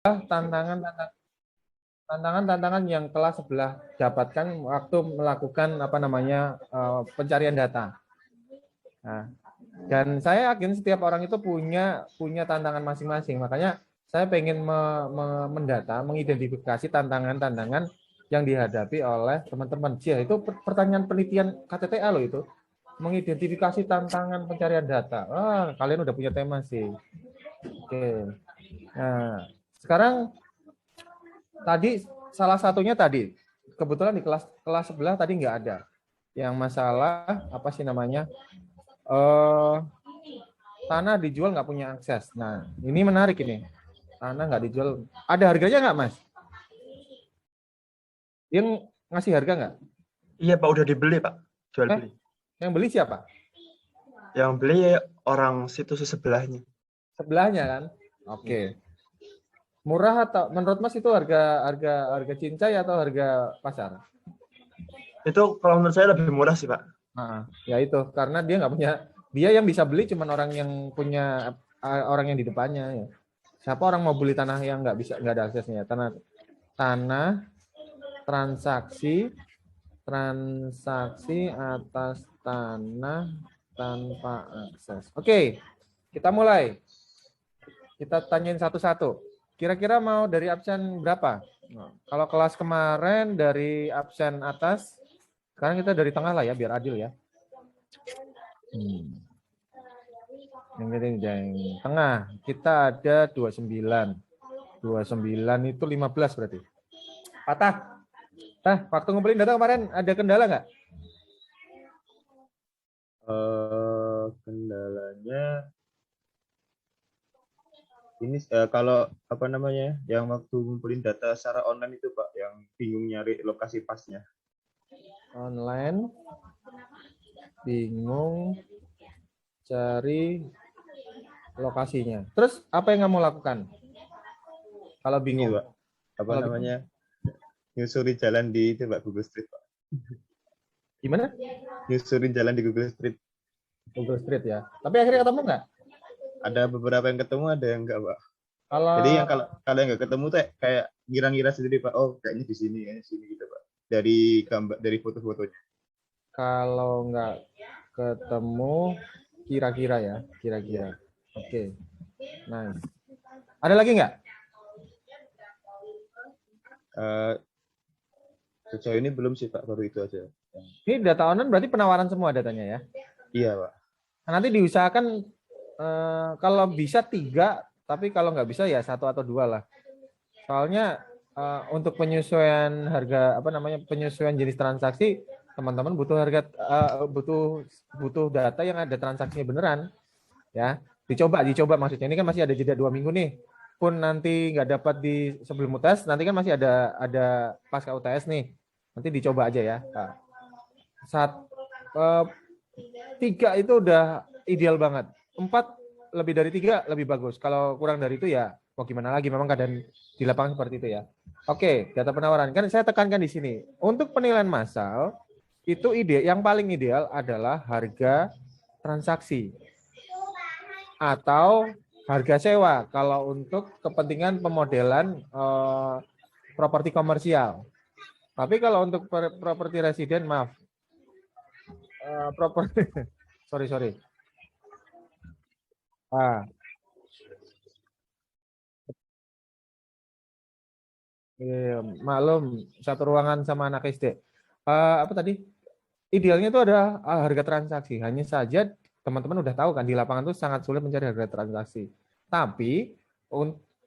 tantangan yang telah sebelah dapatkan waktu melakukan pencarian data. Nah, dan saya yakin setiap orang itu punya tantangan masing-masing. Makanya saya pengen mengidentifikasi tantangan-tantangan yang dihadapi oleh teman-teman. Itu pertanyaan penelitian KTTA loh itu. Mengidentifikasi tantangan pencarian data. Kalian udah punya tema sih. Oke. Nah, sekarang tadi salah satunya tadi kebetulan di kelas sebelah tadi nggak ada. Yang masalah apa sih namanya? Tanah dijual nggak punya akses. Nah, ini menarik ini. Tanah nggak dijual. Ada harganya nggak, Mas? Dia ngasih harga nggak? Iya Pak, udah dibeli Pak. Jual beli. Yang beli siapa? Yang beli orang situs sebelahnya. Sebelahnya kan? Oke. Murah atau menurut Mas itu harga cincai atau harga pasar? Itu kalau menurut saya lebih murah sih Pak. Nah, ya itu karena dia nggak punya, dia yang bisa beli cuma orang yang punya orang yang di depannya ya. Siapa orang mau beli tanah yang nggak ada aksesnya? Tanah transaksi atas tanah tanpa akses. Oke, kita mulai. Kita tanyain satu-satu. Kira-kira mau dari absen berapa? Nah, kalau kelas kemarin dari absen atas, sekarang kita dari tengah lah ya, biar adil ya. Yang tengah, kita ada 29. 29 itu 15 berarti. Patah. Waktu ngumpulin data kemarin ada kendala nggak? Kendalanya ini kalau apa namanya yang waktu ngumpulin data secara online itu Pak, yang bingung nyari lokasi pasnya. Online bingung cari lokasinya. Terus apa yang kamu lakukan kalau bingung? Ini, Pak, apa namanya nyusuri jalan di itu Pak, Google Street Pak. Gimana? Nyusurin jalan di Google Street. Google Street ya. Tapi akhirnya ketemu nggak? Ada beberapa yang ketemu, ada yang enggak Pak. Kalau Jadi yang kalau yang nggak ketemu tuh kayak ngira-ngira sendiri Pak. Oh kayaknya di sini gitu Pak. Dari gambar, dari foto-fotonya. kalau nggak ketemu kira-kira ya, kira-kira. Oke. Nice. Ada lagi nggak? Sejauh ini belum sih Pak, baru itu aja. Ini data online berarti penawaran semua datanya ya? Iya Pak. Nah, nanti diusahakan kalau bisa 3, tapi kalau nggak bisa ya 1 atau 2 lah. Soalnya untuk penyesuaian harga penyesuaian jenis transaksi, teman-teman butuh butuh data yang ada transaksinya beneran, ya. Dicoba maksudnya ini kan masih ada jeda 2 minggu nih. Pun nanti nggak dapat di sebelum UTS, nanti kan masih ada pasca UTS nih. Nanti dicoba aja ya. Nah, 3 itu udah ideal banget. 4 lebih dari 3 lebih bagus. Kalau kurang dari itu ya mau gimana lagi, memang keadaan di lapangan seperti itu ya. Oke, data penawaran. Kan saya tekankan di sini. Untuk penilaian massal itu yang paling ideal adalah harga transaksi atau harga sewa kalau untuk kepentingan pemodelan properti komersial. Tapi kalau untuk properti residen, maaf. Sorry. Maklum, satu ruangan sama anak SD. Apa tadi? Idealnya itu ada harga transaksi. Hanya saja teman-teman udah tahu kan di lapangan itu sangat sulit mencari harga transaksi. Tapi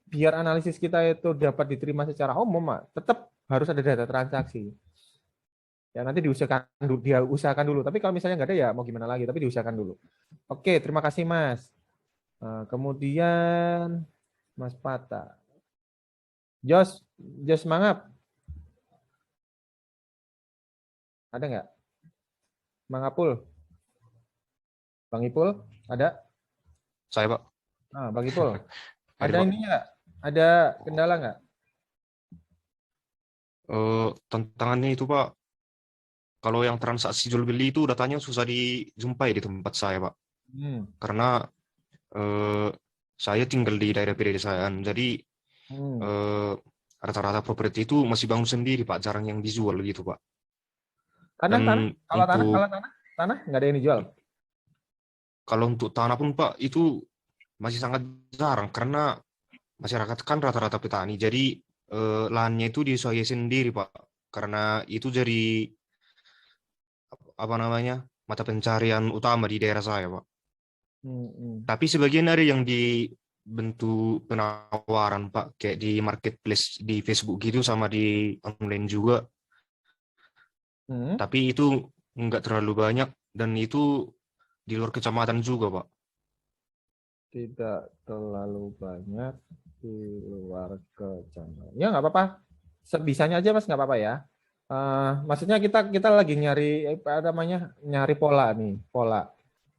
biar analisis kita itu dapat diterima secara umum, tetap harus ada data transaksi. Ya nanti diusahakan dulu. Tapi kalau misalnya nggak ada ya mau gimana lagi. Tapi diusahakan dulu. Oke, terima kasih Mas. Kemudian Mas Pata. Jos Mangap. Ada nggak? Mangapul. Bang Ipul, ada? Saya, Pak. Bang Ipul. Ada Pak. ini nggak? Ada kendala nggak? Tantangannya itu, Pak. Kalau yang transaksi jual beli itu datanya susah dijumpai di tempat saya, Pak. Karena saya tinggal di daerah pedesaan, jadi eh, rata-rata properti itu masih bangun sendiri Pak, jarang yang dijual gitu Pak. Karena Dan tanah, kalau tanah, untuk tanah nggak ada yang dijual. kalau untuk tanah pun Pak itu masih sangat jarang karena masyarakat kan rata-rata petani. Jadi lahannya itu disuasai sendiri Pak. Karena itu jadi apa namanya mata pencarian utama di daerah saya Pak. Hmm. Tapi sebagian ada yang di bentuk penawaran Pak, kayak di marketplace di Facebook gitu sama di online juga. Hmm. Tapi itu nggak terlalu banyak dan itu di luar kecamatan juga Pak. Tidak terlalu banyak di luar kecamatan. Ya nggak apa-apa. Sebisanya aja Mas, nggak apa-apa ya. Maksudnya kita lagi nyari apa namanya, nyari pola nih, pola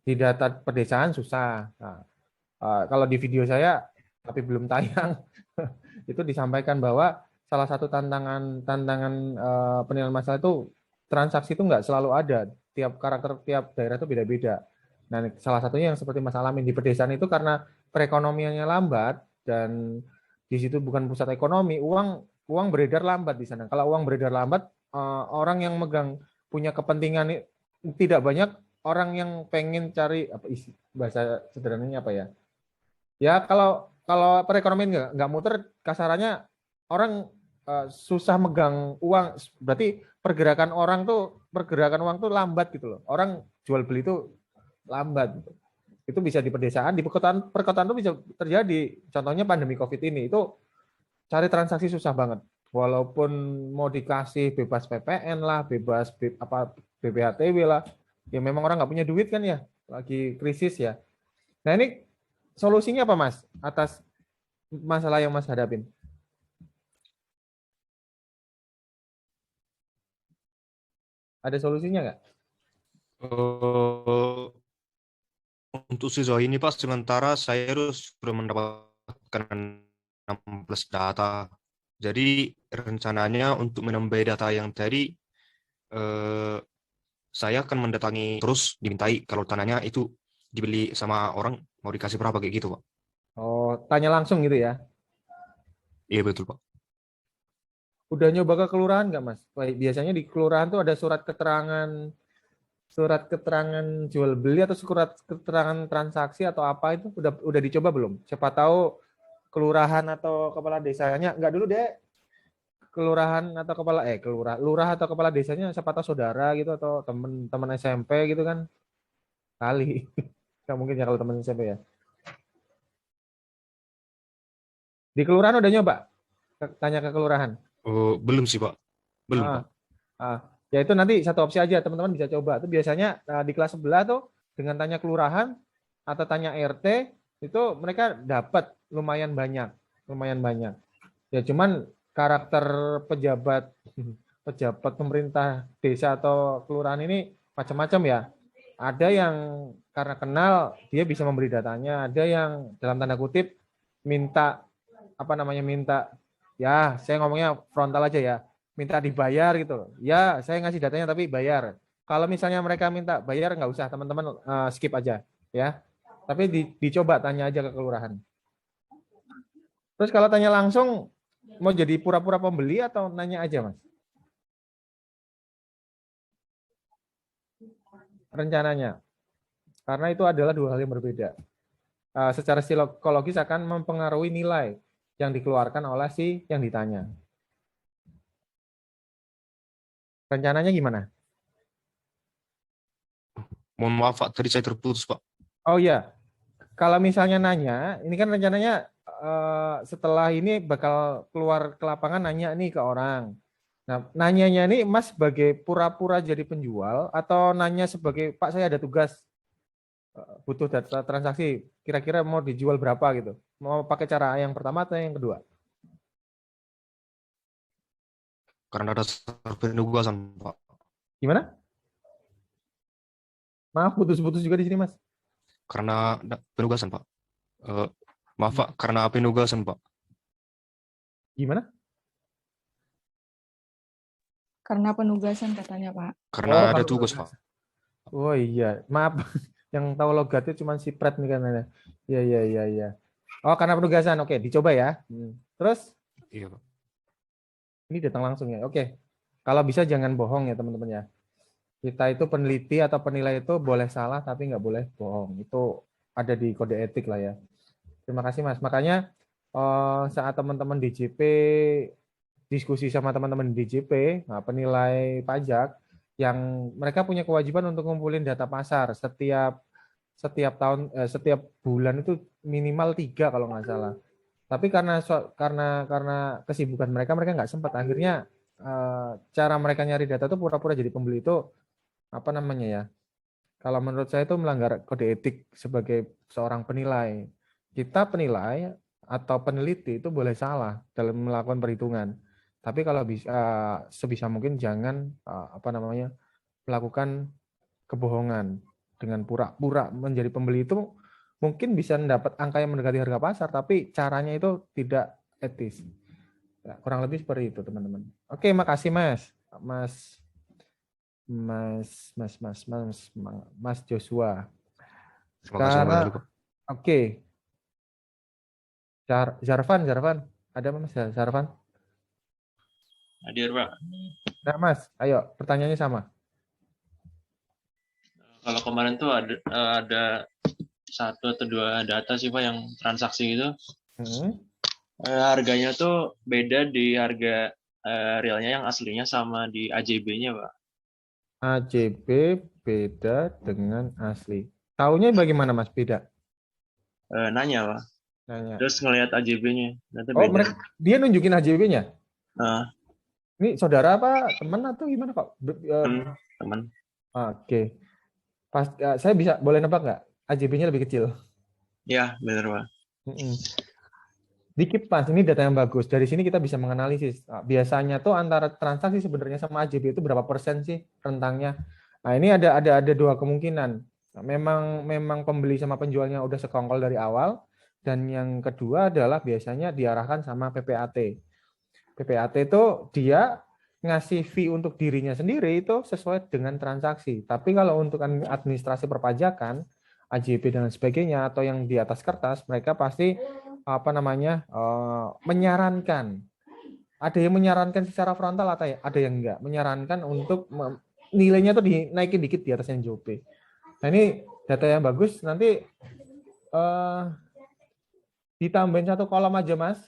di data pedesaan susah. Nah, kalau di video saya tapi belum tayang itu disampaikan bahwa salah satu tantangan penilaian masalah itu transaksi itu nggak selalu ada, tiap karakter tiap daerah itu beda-beda. Nah, salah satunya yang seperti Mas alamin di pedesaan itu karena perekonomiannya lambat dan di situ bukan pusat ekonomi, uang beredar lambat di sana. Kalau uang beredar lambat, orang yang megang punya kepentingan tidak banyak, orang yang pengen cari apa bahasa sederhananya apa ya? Ya kalau perekonomian nggak muter, kasarannya orang susah megang uang. Berarti pergerakan uang tuh lambat gitu loh. Orang jual beli itu lambat. Itu bisa di pedesaan, di perkotaan itu bisa terjadi. Contohnya pandemi COVID ini itu cari transaksi susah banget. Walaupun mau dikasih bebas PPN lah, bebas BPHTW lah, ya memang orang nggak punya duit kan ya, lagi krisis ya. Nah ini solusinya apa Mas atas masalah yang Mas hadapin? Ada solusinya nggak? Eh, untuk sejauh ini Pak, sementara saya sudah mendapatkan 16 data. Jadi rencananya untuk menambah data yang tadi, saya akan mendatangi terus dimintai kalau tanahnya itu dibeli sama orang mau dikasih berapa kayak gitu Pak. Oh, tanya langsung gitu ya. Iya betul Pak. Udah nyoba ke kelurahan nggak Mas? Biasanya di kelurahan tuh ada surat keterangan jual beli atau surat keterangan transaksi atau apa itu udah dicoba belum? Siapa tahu kelurahan atau kepala desanya, nggak dulu deh, kelurahan atau lurah atau kepala desanya, siapa tahu saudara gitu atau teman-teman SMP gitu kan, kali. Nggak mungkin ya kalau teman SMP ya. Di kelurahan udah nyoba tanya ke kelurahan? Oh, belum sih Pak. Belum ah, Pak. ah. Ya itu nanti satu opsi aja, teman-teman bisa coba. Itu biasanya di kelas sebelah tuh dengan tanya kelurahan atau tanya RT itu mereka dapat lumayan banyak, lumayan banyak. Ya cuman karakter pejabat pejabat pemerintah desa atau kelurahan ini macam-macam ya. Ada yang karena kenal dia bisa memberi datanya, ada yang dalam tanda kutip minta minta, ya saya ngomongnya frontal aja ya, minta dibayar gitu loh. Ya saya ngasih datanya tapi bayar. Kalau misalnya mereka minta bayar nggak usah, teman-teman skip aja ya. Tapi dicoba tanya aja ke kelurahan. Terus kalau tanya langsung, mau jadi pura-pura pembeli atau nanya aja Mas? Rencananya. Karena itu adalah dua hal yang berbeda. Secara psikologis akan mempengaruhi nilai yang dikeluarkan oleh si yang ditanya. Rencananya gimana? Mohon maaf Pak, tadi saya terputus Pak. Oh iya, kalau misalnya nanya, ini kan rencananya setelah ini bakal keluar ke lapangan nanya nih ke orang. Nah, nanyanya nih Mas sebagai pura-pura jadi penjual atau nanya sebagai Pak saya ada tugas butuh data transaksi, kira-kira mau dijual berapa gitu. Mau pakai cara yang pertama atau yang kedua? Karena ada penugasan Pak. Gimana? Maaf putus-putus juga di sini Mas. Karena penugasan Pak. Maaf Pak, karena penugasan Pak. Gimana? Karena penugasan katanya Pak. Karena ada kalau tugas Pak. Oh iya, maaf. Yang tahu logatnya cuma si Pret nih kan. Ya. Oh, karena penugasan. Oke, dicoba ya. Terus Iya, Pak. ini datang langsung ya. Oke. Kalau bisa jangan bohong ya teman-teman ya. Kita itu peneliti atau penilai itu boleh salah tapi nggak boleh bohong. Itu ada di kode etik lah ya. Terima kasih Mas. Makanya saat teman-teman DJP diskusi sama teman-teman DJP, nah, penilai pajak yang mereka punya kewajiban untuk ngumpulin data pasar setiap tahun setiap bulan itu minimal 3 kalau nggak salah. Tapi karena kesibukan mereka nggak sempat. Akhirnya cara mereka nyari data itu pura-pura jadi pembeli itu apa namanya ya? Kalau menurut saya itu melanggar kode etik sebagai seorang penilai. Kita penilai atau peneliti itu boleh salah dalam melakukan perhitungan. Tapi kalau bisa sebisa mungkin jangan apa namanya melakukan kebohongan dengan pura-pura menjadi pembeli itu mungkin bisa mendapat angka yang mendekati harga pasar, tapi caranya itu tidak etis. Ya, kurang lebih seperti itu, teman-teman. Oke, makasih Mas Joshua. Terima kasih Sekarang, kembali, Pak. oke, Zarvan, ada Mas Zarvan? Hadir, Pak. Nah, Mas, ayo pertanyaannya sama. Kalau kemarin tuh ada 1 atau 2 data sih, Pak, yang transaksi gitu. Harganya tuh beda di harga realnya yang aslinya sama di AJB-nya, Pak. AJB beda dengan asli. Taunya bagaimana Mas beda? Nanya, Pak. Nanya. Terus ngelihat AJB-nya, ternyata Oh, beda. dia nunjukin AJB-nya? Nah, Ini saudara apa teman atau gimana kok? teman. Oke. Saya boleh nebak nggak? AJB-nya lebih kecil. Ya, benar, Pak. Dikit Mas, ini data yang bagus. Dari sini kita bisa menganalisis. Biasanya tuh antara transaksi sebenarnya sama AJB itu berapa persen sih rentangnya? Nah, ini ada 2 kemungkinan. Nah, memang pembeli sama penjualnya udah sekongkol dari awal, dan yang kedua adalah biasanya diarahkan sama PPAT. PPAT itu dia ngasih fee untuk dirinya sendiri itu sesuai dengan transaksi. Tapi kalau untuk administrasi perpajakan, AJB dan sebagainya atau yang di atas kertas, mereka pasti apa namanya menyarankan. Ada yang menyarankan secara frontal atau ada yang enggak, menyarankan untuk nilainya tuh dinaikin dikit di atas yang JOP. Nah, ini data yang bagus, nanti ditambahin 1 kolom aja Mas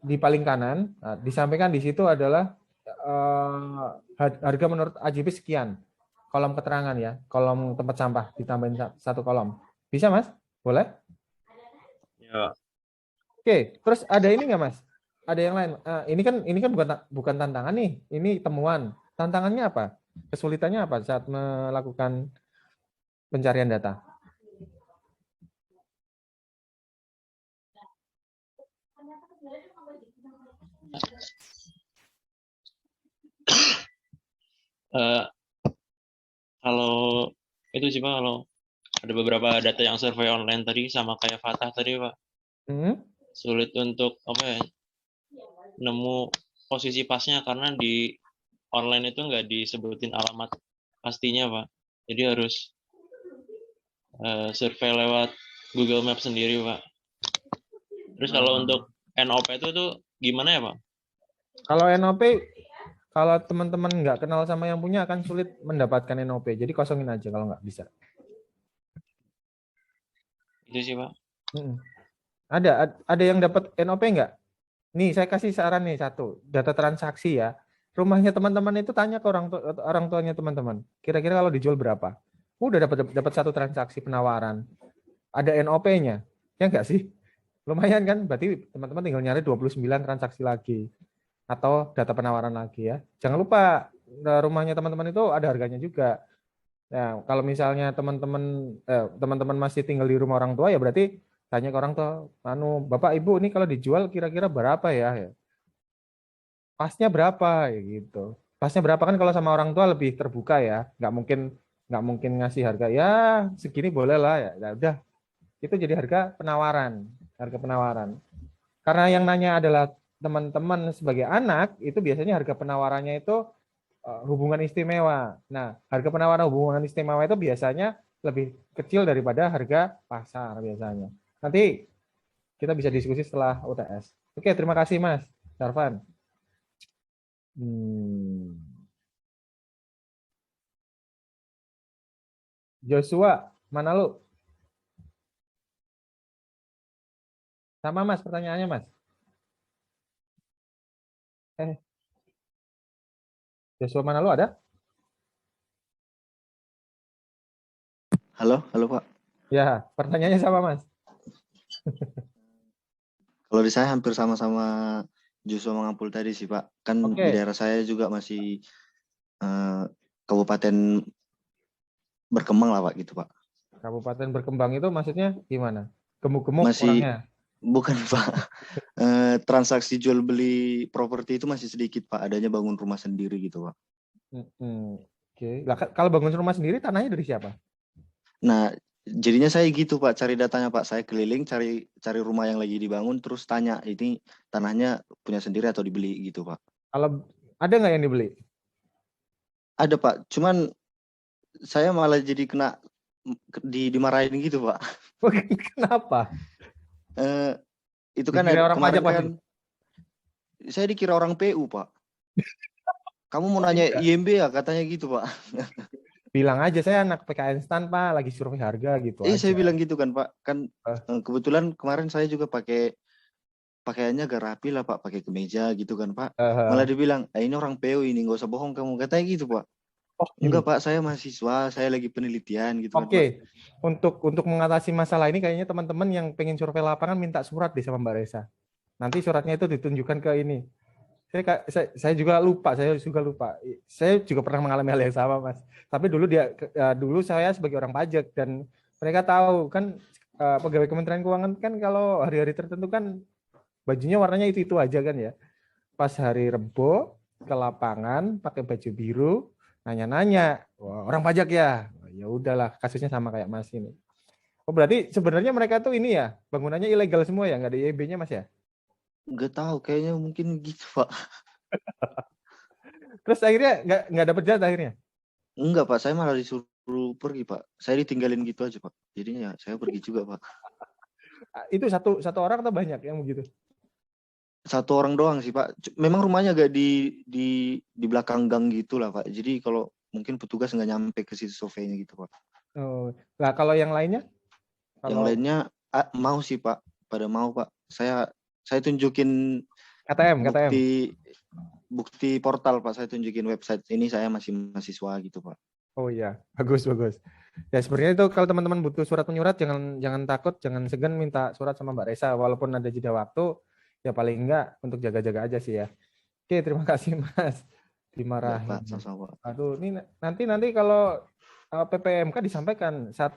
di paling kanan. Nah, disampaikan di situ adalah harga menurut AJB sekian. Kolom keterangan ya, kolom tempat sampah ditambahin 1 kolom. Bisa Mas? Boleh? Ya. Oke, terus ada ini nggak Mas? Ada yang lain? Ini kan bukan tantangan nih, ini temuan. Tantangannya apa? Kesulitannya apa saat melakukan pencarian data? Kalau itu sih, Pak, kalau ada beberapa data yang survei online tadi sama kayak Fatah tadi, Pak. Sulit untuk nemu posisi pasnya karena di online itu nggak disebutin alamat pastinya, Pak. Jadi harus survei lewat Google Maps sendiri, Pak. Terus kalau untuk NOP itu tuh gimana ya, Pak? Kalau NOP, kalau teman-teman nggak kenal sama yang punya akan sulit mendapatkan NOP. Jadi kosongin aja kalau nggak bisa. Itu sih, Pak. Ada yang dapat NOP nggak? Nih, saya kasih saran nih 1. Data transaksi ya. Rumahnya teman-teman itu tanya ke orang tuanya teman-teman. Kira-kira kalau dijual berapa? Udah dapat 1 transaksi penawaran. Ada NOP-nya. Ya nggak sih? Lumayan kan? Berarti teman-teman tinggal nyari 29 transaksi lagi. Atau data penawaran lagi ya. Jangan lupa rumahnya teman-teman itu ada harganya juga. Nah, kalau misalnya teman-teman masih tinggal di rumah orang tua ya berarti tanya ke orang tua, Bapak Ibu ini kalau dijual kira-kira berapa ya? Pasnya berapa ya gitu. Pasnya berapa kan kalau sama orang tua lebih terbuka ya. Nggak mungkin ngasih harga ya segini boleh lah ya. Ya udah. Itu jadi harga penawaran. Karena yang nanya adalah teman-teman sebagai anak, itu biasanya harga penawarannya itu hubungan istimewa. Nah, harga penawaran hubungan istimewa itu biasanya lebih kecil daripada harga pasar biasanya. Nanti kita bisa diskusi setelah UTS. Oke, terima kasih Mas Sarvan. Joshua, mana lu? Sama Mas pertanyaannya Mas. Joshua mana lu ada? Halo Pak. Ya, pertanyaannya sama Mas. Kalau di saya hampir sama-sama Joshua Mangapul tadi sih Pak. Kan Oke. di daerah saya juga masih kabupaten berkembang lah Pak gitu Pak. Kabupaten berkembang itu maksudnya gimana? Gemuk-gemuk Masih orangnya? bukan Pak. Transaksi jual beli properti itu masih sedikit Pak. Adanya bangun rumah sendiri gitu Pak. Oke. Lah, kalau bangun rumah sendiri tanahnya dari siapa? Nah, jadinya saya gitu Pak, cari datanya Pak. Saya keliling cari rumah yang lagi dibangun, terus tanya ini tanahnya punya sendiri atau dibeli gitu Pak. Kalau ada nggak yang dibeli? Ada Pak, cuman saya malah jadi kena dimarahin gitu Pak. Kenapa? Itu kan Dikira orang kemarin pajak kan saya dikira orang PU Pak. Kamu mau nanya IMB ya katanya gitu Pak. Bilang aja saya anak PKN STAN Pak, lagi survei harga gitu aja. Saya bilang gitu kan Pak. Kan kebetulan kemarin saya juga pakaiannya agak rapi lah Pak, pakai kemeja gitu kan Pak. Malah dibilang, ini orang PU ini, nggak usah bohong kamu, katanya gitu Pak. Enggak Pak, saya mahasiswa, saya lagi penelitian gitu kan Oke. Untuk mengatasi masalah ini kayaknya teman-teman yang pengen survei lapangan minta surat di sama Mbak Reza. Nanti suratnya itu ditunjukkan ke ini. Saya juga lupa. Saya juga pernah mengalami hal yang sama, Mas. Tapi dulu saya sebagai orang pajak dan mereka tahu kan pegawai Kementerian Keuangan kan kalau hari-hari tertentu kan bajunya warnanya itu aja kan ya. Pas hari Rebo ke lapangan pakai baju biru, nanya-nanya, wah, orang pajak ya. Ya udahlah, kasusnya sama kayak Mas ini. Oh, berarti sebenarnya mereka tuh ini ya, bangunannya ilegal semua ya, nggak ada IEB-nya Mas ya? Nggak tahu, kayaknya mungkin gitu Pak. Terus akhirnya nggak dapat jatah akhirnya? Enggak Pak, saya malah disuruh pergi Pak. Saya ditinggalin gitu aja Pak. Jadinya ya saya pergi juga Pak. Itu satu orang atau banyak yang begitu? Satu orang doang sih Pak. Memang rumahnya agak di belakang gang gitu lah Pak. Jadi kalau mungkin petugas nggak nyampe ke situ surveinya gitu Pak. Oh, nah kalau yang lainnya? Yang lainnya mau sih Pak, pada mau Pak. Saya tunjukin bukti portal Pak, saya tunjukin website ini saya masih mahasiswa gitu Pak. Oh iya, bagus. Ya sebenarnya itu kalau teman-teman butuh surat menyurat jangan takut, jangan segan minta surat sama Mbak Reza walaupun ada jeda waktu, ya paling enggak untuk jaga-jaga aja sih ya. Oke, terima kasih Mas. Dimarahin. Ya, Pak, sama-sama. Aduh, ini nanti kalau PPMK disampaikan saat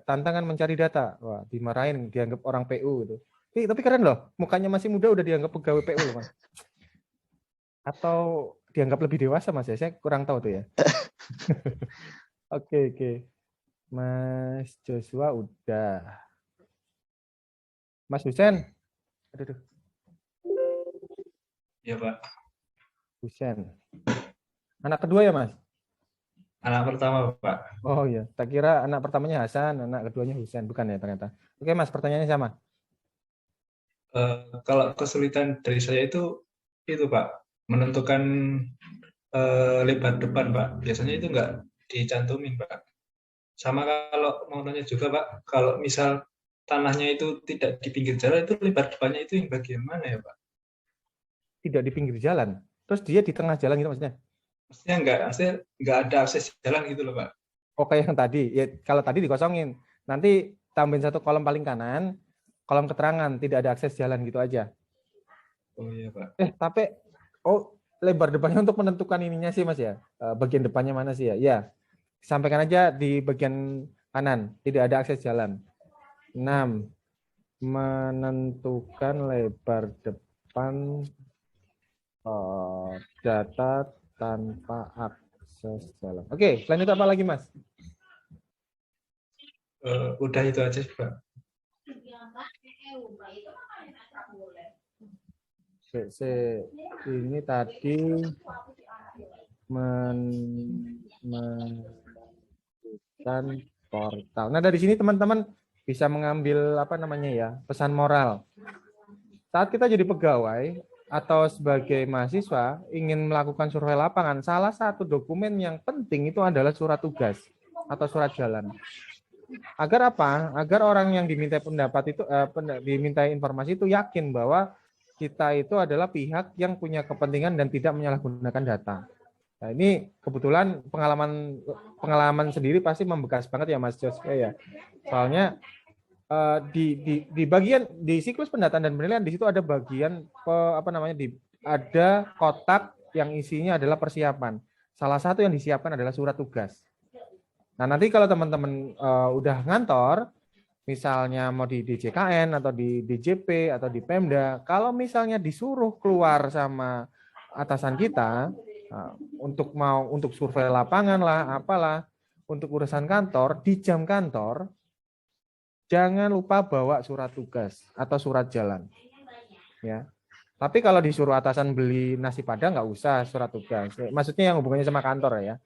tantangan mencari data, wah dimarahin, dianggap orang PU gitu. Tapi keren loh, mukanya masih muda udah dianggap pegawai PU loh Mas. Atau dianggap lebih dewasa Mas ya, saya kurang tahu tuh ya. Oke. Mas Joshua udah. Mas Husen. Aduh. Ya Pak. Husen. Anak kedua ya Mas? Anak pertama Pak. Oh iya, tak kira anak pertamanya Hasan, anak keduanya Husen, bukan ya ternyata. Oke Mas, pertanyaannya sama. Kalau kesulitan dari saya itu Pak, menentukan lebar depan Pak. Biasanya itu nggak dicantumin Pak. Sama kalau mau nanya juga Pak, kalau misal tanahnya itu tidak di pinggir jalan, itu lebar depannya itu yang bagian mana ya Pak? Tidak di pinggir jalan, terus dia di tengah jalan gitu maksudnya? Maksudnya nggak ada akses jalan gitu loh Pak. Oh kayak yang tadi, ya kalau tadi dikosongin, nanti tambahin satu kolom paling kanan, kolom keterangan, tidak ada akses jalan gitu aja. Oh iya Pak. Tapi lebar depannya untuk menentukan ininya sih Mas ya, bagian depannya mana sih ya? Ya, sampaikan aja di bagian kanan, tidak ada akses jalan. 6. Menentukan lebar depan data tanpa akses jalan. Oke, selain itu apa lagi Mas? Udah itu aja Pak. Ini tadi menentukan portal. Nah dari sini teman-teman bisa mengambil pesan moral. saat kita jadi pegawai atau sebagai mahasiswa ingin melakukan survei lapangan, salah satu dokumen yang penting itu adalah surat tugas atau surat jalan. Agar apa? Agar orang yang diminta pendapat itu, diminta informasi itu yakin bahwa kita itu adalah pihak yang punya kepentingan dan tidak menyalahgunakan data. Nah, ini kebetulan pengalaman sendiri pasti membekas banget ya Mas Joshua ya. Soalnya di bagian di siklus pendataan dan penilaian di situ ada bagian ada kotak yang isinya adalah persiapan. Salah satu yang disiapkan adalah surat tugas. Nah, nanti kalau teman-teman udah ngantor, misalnya mau di DJKN atau di DJP atau di Pemda, kalau misalnya disuruh keluar sama atasan kita untuk survei lapangan lah, apalah, untuk urusan kantor di jam kantor, jangan lupa bawa surat tugas atau surat jalan. Ya. Tapi kalau disuruh atasan beli nasi padang nggak usah surat tugas. Maksudnya yang hubungannya sama kantor ya.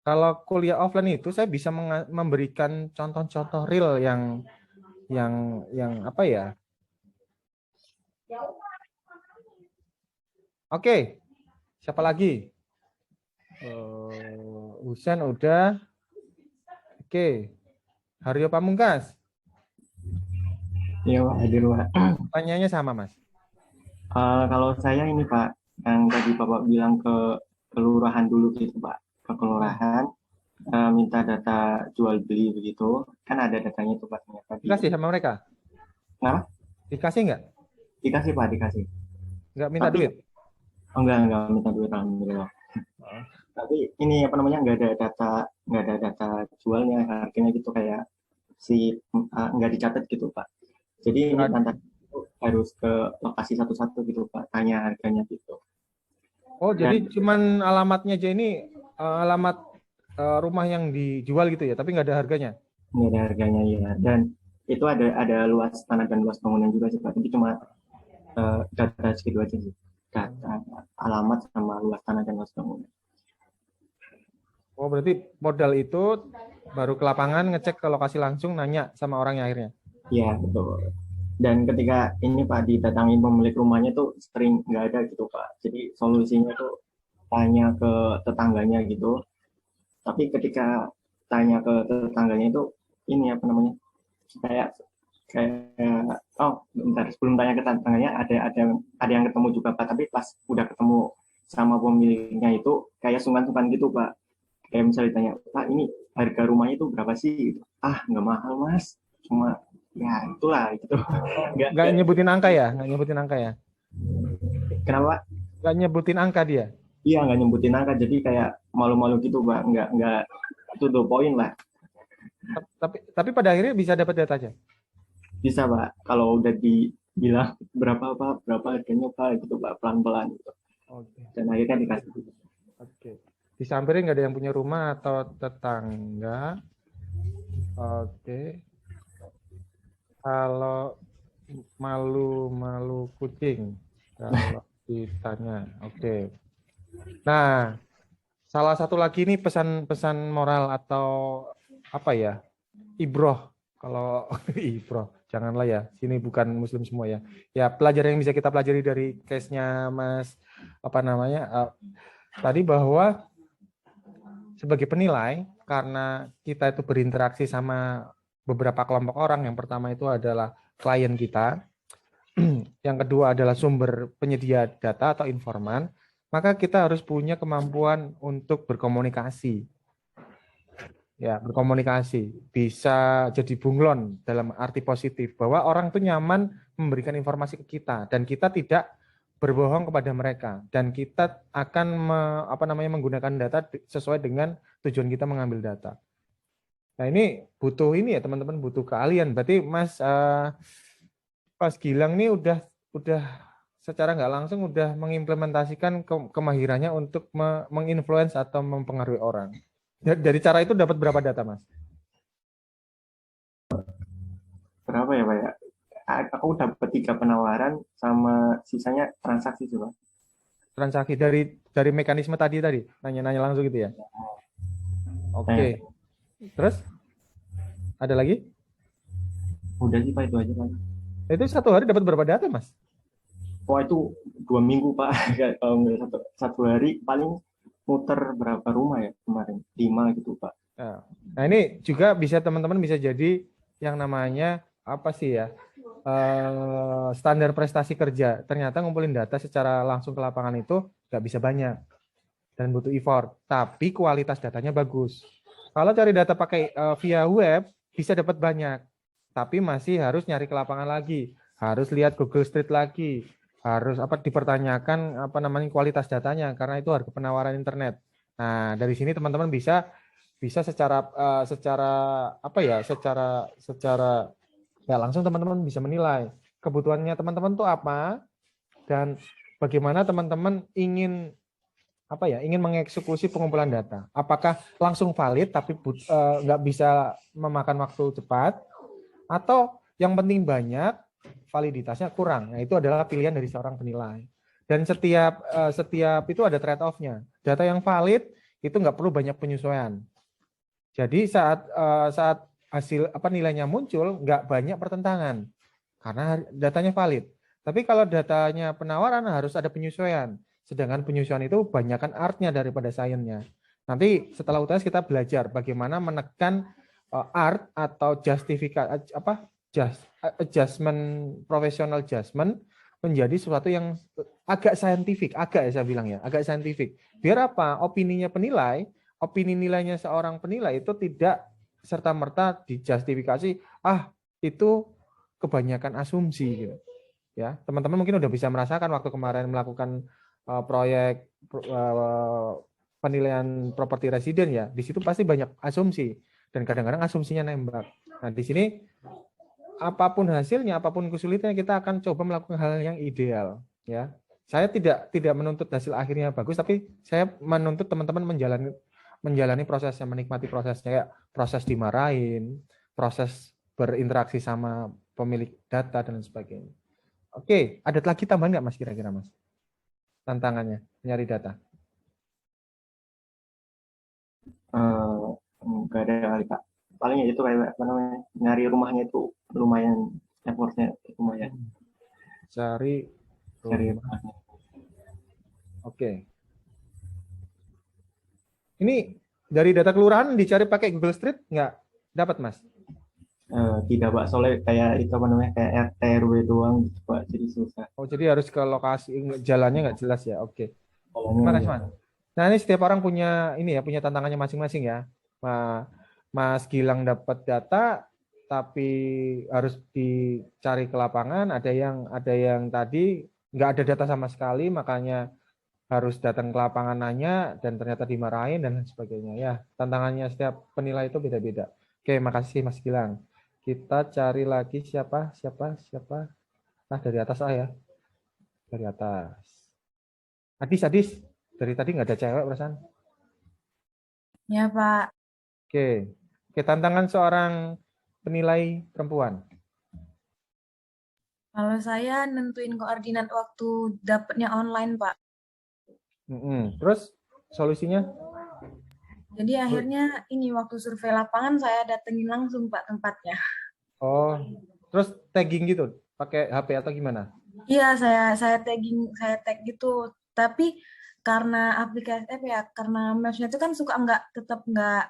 Kalau kuliah offline itu saya bisa memberikan contoh-contoh real yang apa ya? Oke, siapa lagi? Husen udah. Oke, Haryo Pamungkas. Iya Pak, hadir Pak. Pertanyaannya sama Mas. Kalau saya ini Pak, yang tadi Bapak bilang ke kelurahan dulu gitu Pak. Ke kelurahan minta data jual beli begitu, kan ada datanya itu Pak. Dikasih sama mereka? Kenapa? Dikasih nggak? Dikasih Pak, dikasih. Nggak minta duit? Oh, enggak minta duit alhamdulillah. Tapi ini nggak ada data jualnya, harganya gitu kayak nggak dicatat gitu Pak. Jadi ini nanti harus ke lokasi satu-satu gitu Pak, tanya harganya gitu. Oh, jadi cuman alamatnya aja ini alamat rumah yang dijual gitu ya, tapi nggak ada harganya? Nggak ada harganya ya, dan itu ada luas tanah dan luas bangunan juga sih Pak, tapi cuma data segitu aja sih, data alamat sama luas tanah dan luas bangunan. Oh, berarti modal itu baru ke lapangan, ngecek ke lokasi langsung, nanya sama orangnya akhirnya? Iya, betul. Dan ketika ini Pak didatangi pemilik rumahnya tuh sering nggak ada gitu Pak, jadi solusinya tuh tanya ke tetangganya gitu. Tapi ketika tanya ke tetangganya itu ini kayak bentar, sebelum tanya ke tetangganya ada yang ketemu juga Pak, tapi pas udah ketemu sama pemiliknya itu kayak sungkan-sungkan gitu Pak. Kayak misalnya ditanya, Pak ini harga rumahnya itu berapa sih? Nggak mahal Mas, cuma ya itulah gitu. Nggak nyebutin angka ya? Kenapa? Nggak nyebutin angka dia? Iya, nggak nyebutin angka, jadi kayak malu-malu gitu Pak, nggak itu the point lah. Tapi pada akhirnya bisa dapat datanya? Bisa Pak, kalau udah dibilang berapa harganya Pak gitu Pak, pelan-pelan gitu. Oke. Dan akhirnya dikasih. Oke. Disamperin nggak ada yang punya rumah atau tetangga? Oke. Kalau malu kucing kalau ditanya. Oke. Nah, salah satu lagi nih pesan moral atau apa ya? Ibroh. Kalau ibroh, janganlah ya. Sini bukan muslim semua ya. Ya, pelajaran yang bisa kita pelajari dari case-nya Mas tadi bahwa sebagai penilai, karena kita itu berinteraksi sama beberapa kelompok orang. Yang pertama itu adalah klien kita, yang kedua adalah sumber penyedia data atau informan, maka kita harus punya kemampuan untuk berkomunikasi. Ya, berkomunikasi bisa jadi bunglon dalam arti positif, bahwa orang itu nyaman memberikan informasi ke kita dan kita tidak berbohong kepada mereka, dan kita akan menggunakan data sesuai dengan tujuan kita mengambil data. Nah, ini butuh ini ya teman-teman, butuh keahlian. Berarti Mas Gilang ini udah secara nggak langsung udah mengimplementasikan kemahirannya untuk menginfluence atau mempengaruhi orang. Dari cara itu dapat berapa data, Mas? Berapa ya Pak ya? Aku dapat 3 penawaran sama sisanya transaksi coba. Transaksi dari mekanisme tadi nanya-nanya langsung gitu ya. Oke. Terus ada lagi? Udah sih Pak, itu aja Pak. Itu satu hari dapat berapa data Mas? wah itu 2 minggu Pak. Kalau nggak satu hari paling muter berapa rumah ya kemarin, 5 gitu Pak. Nah ini juga bisa teman-teman bisa jadi yang namanya apa sih ya, standar prestasi kerja. Ternyata ngumpulin data secara langsung ke lapangan itu nggak bisa banyak dan butuh effort, tapi kualitas datanya bagus. Kalau cari data pakai via web bisa dapat banyak, tapi masih harus nyari ke lapangan lagi, harus lihat Google Street lagi, harus dipertanyakan kualitas datanya karena itu harga penawaran internet. Nah dari sini teman-teman bisa secara nggak langsung teman-teman bisa menilai kebutuhannya teman-teman tuh apa dan bagaimana teman-teman ingin mengeksekusi pengumpulan data. Apakah langsung valid tapi nggak bisa memakan waktu cepat, atau yang penting banyak validitasnya kurang. Nah itu adalah pilihan dari seorang penilai. Dan setiap itu ada trade off-nya. Data yang valid itu nggak perlu banyak penyesuaian. Jadi saat hasil nilainya muncul nggak banyak pertentangan karena datanya valid. Tapi kalau datanya penawaran harus ada penyesuaian. Sedangkan penyesuaian itu banyakkan artnya daripada sainsnya. Nanti setelah UTS kita belajar bagaimana menekan art atau adjustment, professional adjustment menjadi sesuatu yang agak saintifik, agak saintifik. Biar apa? Opini nilainya seorang penilai itu tidak serta-merta dijustifikasi, itu kebanyakan asumsi gitu. Ya, teman-teman mungkin udah bisa merasakan waktu kemarin melakukan proyek penilaian properti residen ya, di situ pasti banyak asumsi dan kadang-kadang asumsinya nembak. Nah, di sini apapun hasilnya, apapun kesulitannya, kita akan coba melakukan hal yang ideal ya. Saya tidak menuntut hasil akhirnya bagus, tapi saya menuntut teman-teman menjalani prosesnya, menikmati prosesnya, kayak proses dimarahin, proses berinteraksi sama pemilik data dan sebagainya. Oke, ada lagi tambahan nggak Mas kira-kira Mas? Tantangannya nyari data? Nggak ada kali Pak. Paling itu kayak nyari rumahnya itu lumayan effortnya lumayan. Cari rumahnya. Oke. Ini dari data kelurahan dicari pakai Google Street nggak dapat Mas? Tidak Pak, soalnya kayak itu kayak RT RW doang gitu Pak, jadi susah. Oh jadi harus ke lokasi, jalannya nggak jelas ya. Oke. Terima kasih Mas. Nah ini setiap orang punya punya tantangannya masing-masing ya. Mas Gilang dapat data tapi harus dicari ke lapangan. Ada yang tadi nggak ada data sama sekali, makanya harus datang ke lapangan nanya dan ternyata dimarahin dan sebagainya ya. Tantangannya setiap penilai itu beda-beda. Oke, makasih Mas Gilang. Kita cari lagi siapa? Dari atas ya. Dari atas. Adis. Dari tadi nggak ada cewek perasaan. Ya, Pak. Oke, tantangan seorang penilai perempuan. Kalau saya nentuin koordinat waktu dapatnya online, Pak. Terus solusinya? Jadi akhirnya waktu survei lapangan saya datengin langsung Pak tempatnya. Oh, terus tagging gitu, pakai HP atau gimana? Iya, saya tag gitu. Tapi karena aplikasi karena Maps-nya itu kan tetap nggak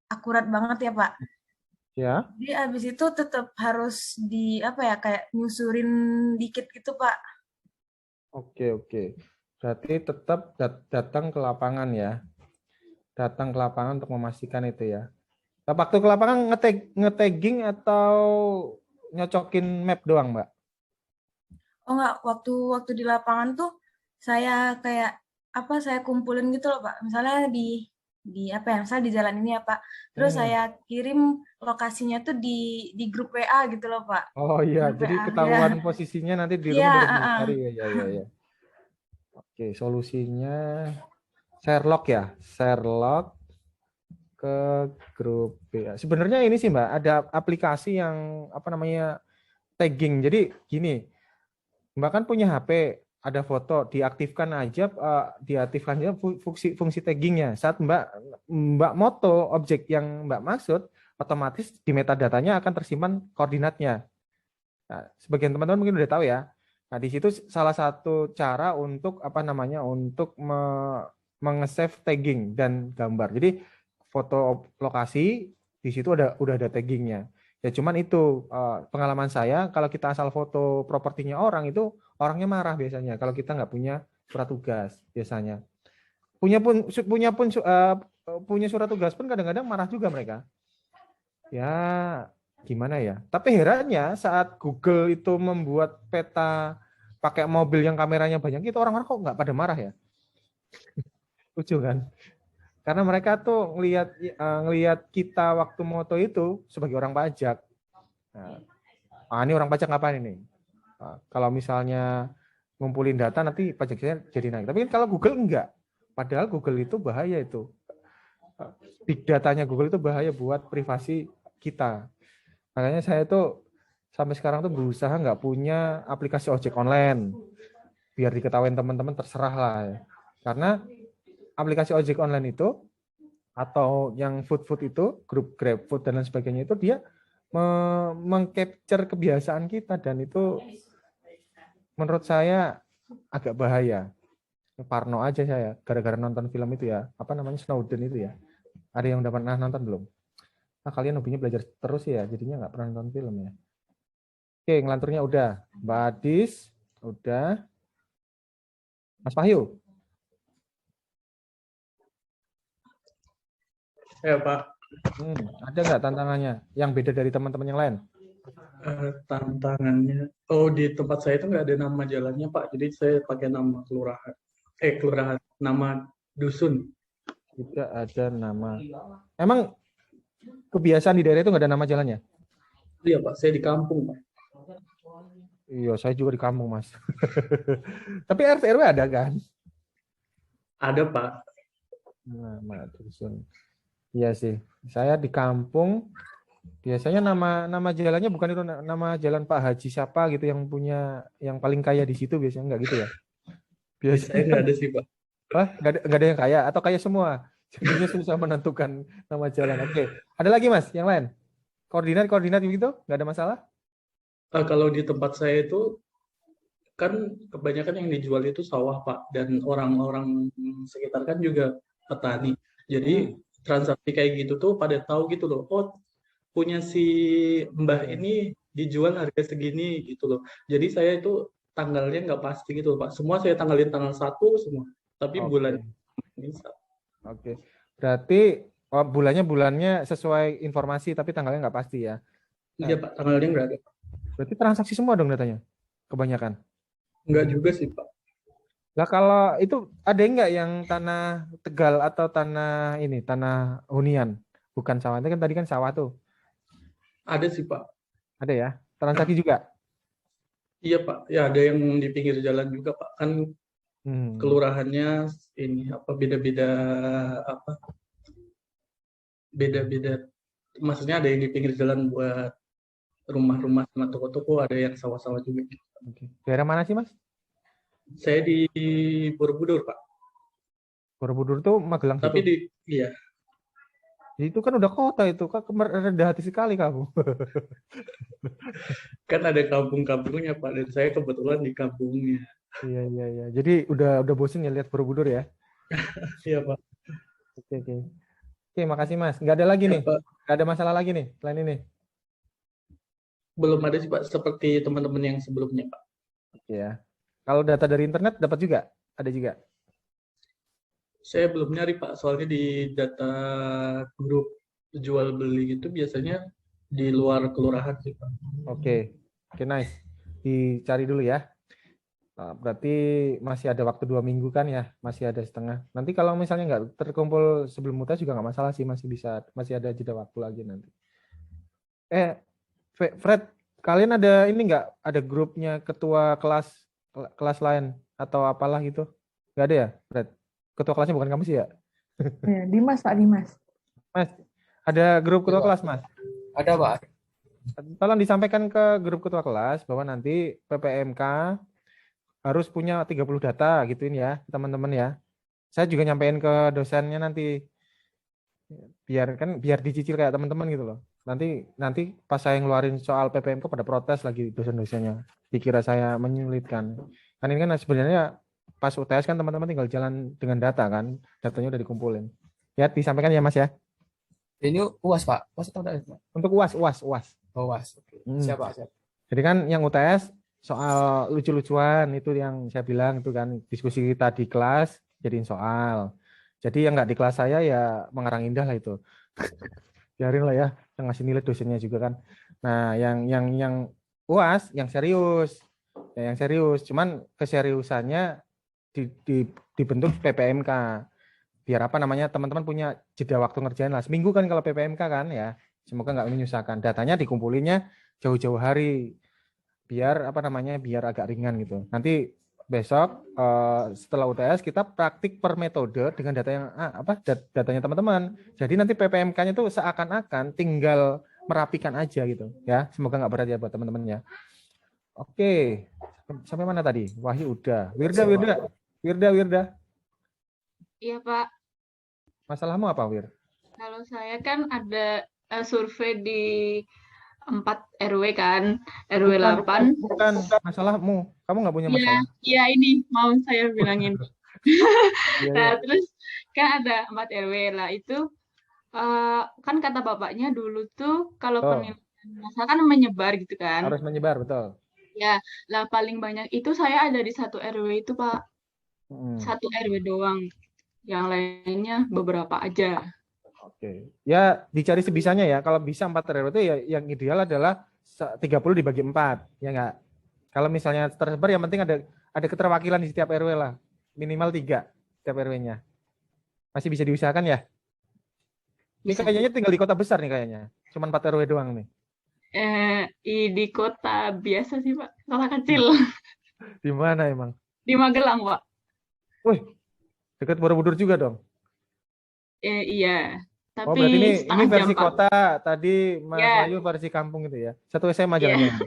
akurat banget ya Pak. Ya. Jadi abis itu tetap harus kayak nyusurin dikit gitu Pak. Oke. Berarti tetap datang ke lapangan ya. Datang ke lapangan untuk memastikan itu ya. Waktu ke lapangan nge-tagging atau nyocokin map doang, Mbak? Oh enggak, waktu di lapangan tuh saya kayak saya kumpulin gitu loh Pak. Misalnya misalnya di jalan ini ya Pak. Terus saya kirim lokasinya tuh di grup WA gitu loh Pak. Oh iya, grup jadi WA, ketahuan ya. posisinya nanti di rumah baru dicari ya. Oke, solusinya Sherlock ya, Sherlock ke grup WA. Sebenarnya ini sih Mbak, ada aplikasi yang tagging. Jadi gini, Mbak kan punya HP, ada foto, diaktifkan aja fungsi taggingnya. Saat Mbak moto objek yang Mbak maksud, otomatis di metadatanya akan tersimpan koordinatnya. Nah, sebagian teman-teman mungkin udah tahu ya. Nah, di situ salah satu cara untuk untuk menge-save tagging dan gambar. Jadi foto lokasi di situ udah ada taggingnya. Ya cuman itu pengalaman saya, kalau kita asal foto propertinya orang itu orangnya marah biasanya kalau kita nggak punya surat tugas biasanya. Punya surat tugas pun kadang-kadang marah juga mereka. Ya gimana ya? Tapi herannya saat Google itu membuat peta pakai mobil yang kameranya banyak, itu orang-orang kok nggak pada marah ya? Lucu kan? Karena mereka tuh ngelihat kita waktu moto itu sebagai orang pajak. Nah, ini orang pajak ngapain ini? Nah, kalau misalnya ngumpulin data nanti pajaknya jadi naik. Tapi kalau Google enggak. Padahal Google itu bahaya itu. Big datanya Google itu bahaya buat privasi kita. Makanya saya tuh sampai sekarang tuh berusaha nggak punya aplikasi ojek online. Biar diketahui teman-teman terserah lah ya. Karena aplikasi ojek online itu atau yang food itu, grup GrabFood dan lain sebagainya itu dia mengcapture kebiasaan kita dan itu menurut saya agak bahaya. Parno aja saya gara-gara nonton film itu ya. Apa namanya Snowden itu ya. Ada yang udah pernah nonton belum? Nah, kalian hobinya belajar terus ya, jadinya nggak pernah nonton film ya. Oke, ngelanturnya udah. Mbak Adis, udah. Mas Wahyu. Ya Pak. Ada nggak tantangannya yang beda dari teman-teman yang lain? Tantangannya, di tempat saya itu nggak ada nama jalannya Pak, jadi saya pakai nama kelurahan, nama dusun. Tidak ada nama. Emang kebiasaan di daerah itu nggak ada nama jalannya? Iya Pak, saya di kampung Pak. Iya, saya juga di kampung Mas. Tapi RT RW ada kan? Ada Pak. Nama dusun. Iya sih, saya di kampung biasanya nama jalannya bukan itu nama jalan Pak Haji siapa gitu yang punya yang paling kaya di situ biasanya enggak gitu ya? Biasanya nggak ada sih Pak. Wah, nggak ada yang kaya atau kaya semua? Jadinya susah menentukan nama jalan. Oke, ada lagi Mas yang lain? Koordinat begitu? Nggak ada masalah? Kalau di tempat saya itu kan kebanyakan yang dijual itu sawah Pak, dan orang-orang sekitar kan juga petani. Jadi transaksi kayak gitu tuh pada tahu gitu loh, oh punya si Mbah ini dijual harga segini gitu loh. Jadi saya itu tanggalnya nggak pasti gitu loh Pak. Semua saya tanggalin tanggal 1 semua, tapi bulan bisa. Oke. Berarti bulannya sesuai informasi tapi tanggalnya nggak pasti ya? Iya Pak, tanggalnya nggak ada. Berarti transaksi semua dong datanya? Kebanyakan? Nggak juga sih Pak. Lah kalau itu ada nggak yang tanah Tegal atau tanah hunian, bukan sawah? Itu kan tadi kan sawah tuh. Ada sih Pak. Ada ya? Transaksi juga? Iya Pak, ya ada yang di pinggir jalan juga Pak. Kan kelurahannya ini beda-beda beda-beda. Maksudnya ada yang di pinggir jalan buat rumah-rumah sama toko-toko, ada yang sawah-sawah juga. Oke. Daerah mana sih Mas? Saya di Borobudur Pak. Borobudur tuh Magelang Tapi iya. Itu kan udah kota itu, kan rendah hati sekali kamu. Kan ada kampung-kampungnya Pak, dan saya kebetulan di kampungnya. Iya. Jadi udah bosen ya lihat Borobudur ya? Iya Pak. Oke, makasih Mas. Nggak ada lagi nih? Nggak ada masalah lagi nih selain ini? Belum ada sih Pak, seperti teman-teman yang sebelumnya Pak. Oke ya. Kalau data dari internet dapat juga? Ada juga? Saya belum nyari Pak, soalnya di data grup jual beli itu biasanya di luar kelurahan sih Pak. Oke, nice. Dicari dulu ya. Berarti masih ada waktu 2 minggu kan ya? Masih ada setengah. Nanti kalau misalnya nggak terkumpul sebelum UTS juga nggak masalah sih, masih ada jeda waktu lagi nanti. Fred, kalian ada ini nggak? Ada grupnya ketua kelas lain atau apalah gitu? Nggak ada ya, Fred? Ketua kelasnya bukan kamu sih ya? Dimas, Pak Dimas. Mas, ada grup ketua kelas, Mas? Ada, Pak. Tolong disampaikan ke grup ketua kelas bahwa nanti PPMK harus punya 30 data gituin ya, teman-teman ya. Saya juga nyampein ke dosennya nanti. Biar dicicil kayak teman-teman gitu loh. Nanti pas saya ngeluarin soal PPMK pada protes lagi dosen-dosennya. Dikira saya menyulitkan. Kan ini kan sebenarnya pas UTS kan teman-teman tinggal jalan dengan data kan. Datanya udah dikumpulin. Ya, disampaikan ya Mas ya. Ini UAS Pak. UAS atau UTS Pak? Untuk UAS. Oh, UAS. Oke. Siapa? Jadi kan yang UTS soal lucu-lucuan itu yang saya bilang itu kan diskusi kita di kelas jadiin soal. Jadi yang nggak di kelas saya ya mengarang indah lah itu. Biarin lah ya, yang ngasih nilai dosennya juga kan. Nah, yang UAS yang serius. Ya, yang serius, cuman keseriusannya dibentuk PPMK. Biar apa namanya teman-teman punya jeda waktu ngerjain lah. Seminggu kan kalau PPMK kan ya. Semoga nggak menyusahkan. Datanya dikumpulinnya jauh-jauh hari. Biar apa namanya? Biar agak ringan gitu. Nanti besok setelah UTS kita praktik per metode dengan data yang datanya teman-teman. Jadi nanti PPMK-nya itu seakan-akan tinggal merapikan aja gitu ya. Semoga nggak berat ya buat teman-teman ya. Oke. Sampai mana tadi? Wahyu udah. Wirda. Iya, Pak. Masalahmu apa, Wir? Kalau saya kan ada survei di 4 RW kan, RW 8. Bukan masalahmu. Kamu nggak punya masalah. Iya, ini mau saya bilangin. Nah, terus kan ada 4 RW lah itu kan kata bapaknya dulu tuh kalau penilaian masalah kan menyebar gitu kan. Harus menyebar, betul. Ya, lah paling banyak itu saya ada di 1 RW itu, Pak. 1 RW doang. Yang lainnya beberapa aja. Oke. Ya, dicari sebisanya ya. Kalau bisa 4 RW itu ya yang ideal adalah 30 dibagi 4, ya enggak? Kalau misalnya tersebar yang penting ada keterwakilan di setiap RW lah. Minimal 3 setiap RW-nya. Masih bisa diusahakan ya? Ini kayaknya tinggal di kota besar nih kayaknya. Cuman 4 RW doang nih. Di kota biasa sih, Pak. Kota kecil. Di mana emang? Di Magelang, Pak. Wih, dekat Borobudur juga dong? Iya. Tapi berarti ini versi jam, kota, tadi Mas Bayu versi kampung gitu ya? Satu SMA jalan-jalan?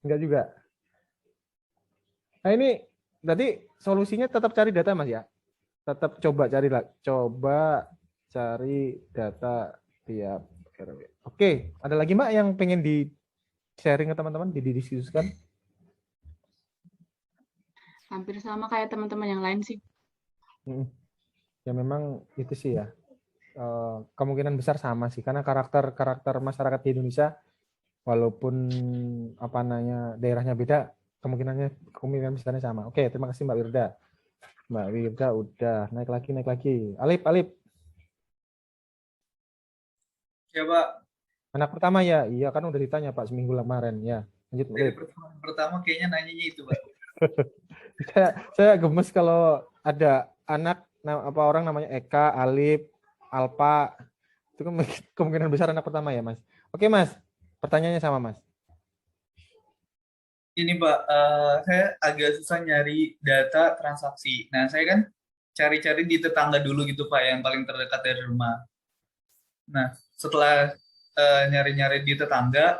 Enggak juga? Nah ini, berarti solusinya tetap cari data Mas ya? Tetap coba cari data tiap RW. Oke, ada lagi Mbak yang pengen di-sharing ke teman-teman, didiskusikan? Hampir sama kayak teman-teman yang lain sih. Ya memang itu sih ya. Kemungkinan besar sama sih, karena karakter masyarakat di Indonesia, walaupun daerahnya beda, kemungkinan besarnya sama. Oke, terima kasih Mbak Wirda. Mbak Wirda udah naik lagi. Alip. Ya Pak. Anak pertama ya, iya kan udah ditanya Pak seminggu kemarin ya. Lanjut. Pertama kayaknya nanyanya itu Pak. saya gemes kalau ada anak orang namanya Eka, Alip, Alpa, itu kan kemungkinan besar anak pertama ya Mas. Oke Mas, pertanyaannya sama Mas. Ini Pak, saya agak susah nyari data transaksi. Nah saya kan cari-cari di tetangga dulu gitu Pak, yang paling terdekat dari rumah. Nah setelah nyari-nyari di tetangga,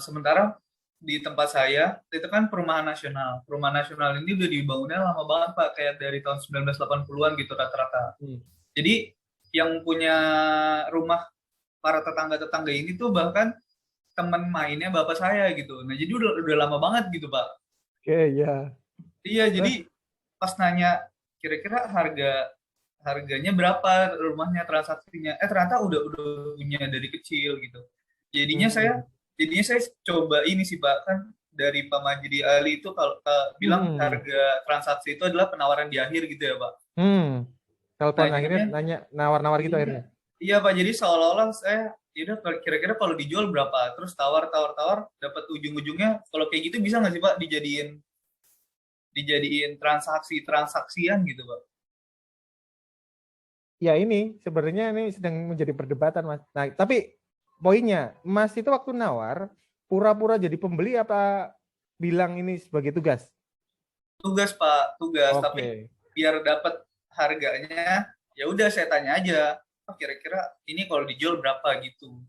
sementara di tempat saya itu kan perumahan nasional. Perumahan nasional ini udah dibangunnya lama banget Pak, kayak dari tahun 1980-an gitu rata-rata. Jadi yang punya rumah para tetangga-tetangga ini tuh bahkan teman mainnya bapak saya gitu. Nah jadi udah lama banget gitu Pak. Oke, ya. Iya, jadi pas nanya kira-kira harganya berapa rumahnya, transaksinya, ternyata udah punya dari kecil gitu. Jadinya saya coba ini sih Pak, kan dari Pak Majdi Ali itu kalau bilang harga transaksi itu adalah penawaran di akhir gitu ya Pak. Telepon akhirnya nanya nawar-nawar gitu akhirnya. Iya Pak, jadi seolah-olah saya yaudah kira-kira kalau dijual berapa, terus tawar dapat ujung-ujungnya, kalau kayak gitu bisa nggak sih Pak dijadiin transaksian gitu Pak? Ya ini sebenarnya ini sedang menjadi perdebatan Mas. Nah tapi poinnya, Mas itu waktu nawar pura-pura jadi pembeli apa bilang ini sebagai tugas? Tugas Pak, tugas. Okay. Tapi biar dapat harganya, ya udah saya tanya aja, kira-kira ini kalau dijual berapa gitu.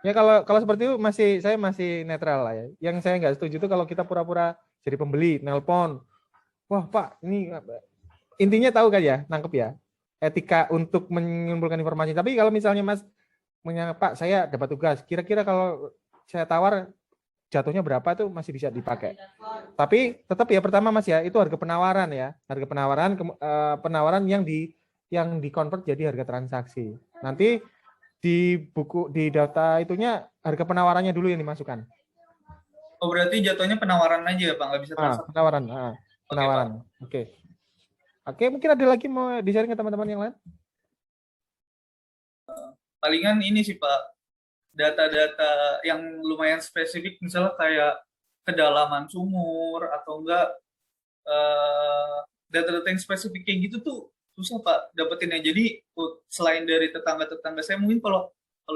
Ya kalau seperti itu saya masih netral lah ya. Yang saya nggak setuju itu kalau kita pura-pura jadi pembeli, nelpon. Wah Pak, ini intinya tahu kan ya, nangkep ya. etika untuk mengumpulkan informasi. Tapi kalau misalnya Mas Pak, saya dapat tugas, kira-kira kalau saya tawar jatuhnya berapa itu masih bisa dipakai. Tapi tetap ya pertama Mas ya, itu harga penawaran ya. Harga penawaran penawaran yang di-convert jadi harga transaksi. Nanti di buku di data itunya harga penawarannya dulu yang dimasukkan. Oh, berarti jatuhnya penawaran aja ya, Pak, nggak bisa transaksi. Penawaran. Oke. Oke, mungkin ada lagi mau di-sharing ke teman-teman yang lain? Palingan ini sih, Pak, data-data yang lumayan spesifik, misalnya kayak kedalaman sumur atau enggak data-data yang spesifik kayak gitu tuh susah Pak dapetinnya. Jadi selain dari tetangga-tetangga saya, mungkin kalau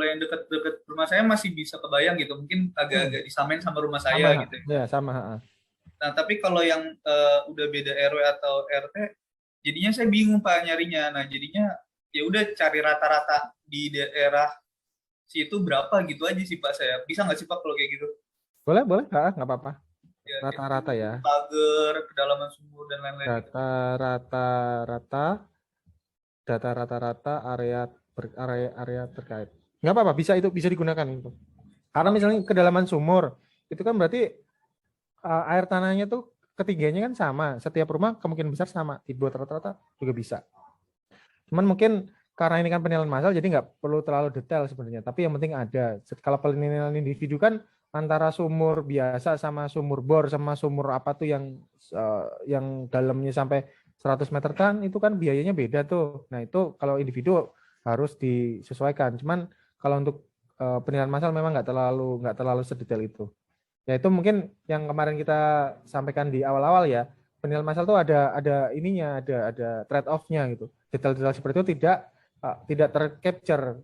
yang dekat-dekat rumah saya masih bisa kebayang gitu, mungkin agak-agak disamain sama rumah saya gitu. Ya, sama. Nah, tapi kalau yang udah beda RW atau RT, jadinya saya bingung Pak nyarinya. Nah, jadinya ya udah cari rata-rata di daerah situ berapa gitu aja sih Pak saya. Bisa nggak sih Pak kalau kayak gitu? Boleh, nggak apa-apa. Ya, rata-rata ya. Pagar, kedalaman sumur dan lain-lain. Data rata-rata area terkait. Nggak apa-apa, bisa digunakan itu. Karena misalnya kedalaman sumur itu kan berarti air tanahnya tuh ketinggiannya kan sama. Setiap rumah kemungkinan besar sama. Dibuat rata-rata juga bisa. Cuman mungkin karena ini kan penilaian massal, jadi nggak perlu terlalu detail sebenarnya. Tapi yang penting ada. Kalau penilaian individu kan antara sumur biasa sama sumur bor sama sumur apa tuh yang dalamnya sampai 100 meter kan itu kan biayanya beda tuh. Nah itu kalau individu harus disesuaikan. Cuman kalau untuk penilaian massal memang nggak terlalu sedetail itu. Ya itu mungkin yang kemarin kita sampaikan di awal-awal ya. Penilaian massal tuh ada ininya, ada trade off-nya gitu. Detail-detail seperti itu tidak tercapture.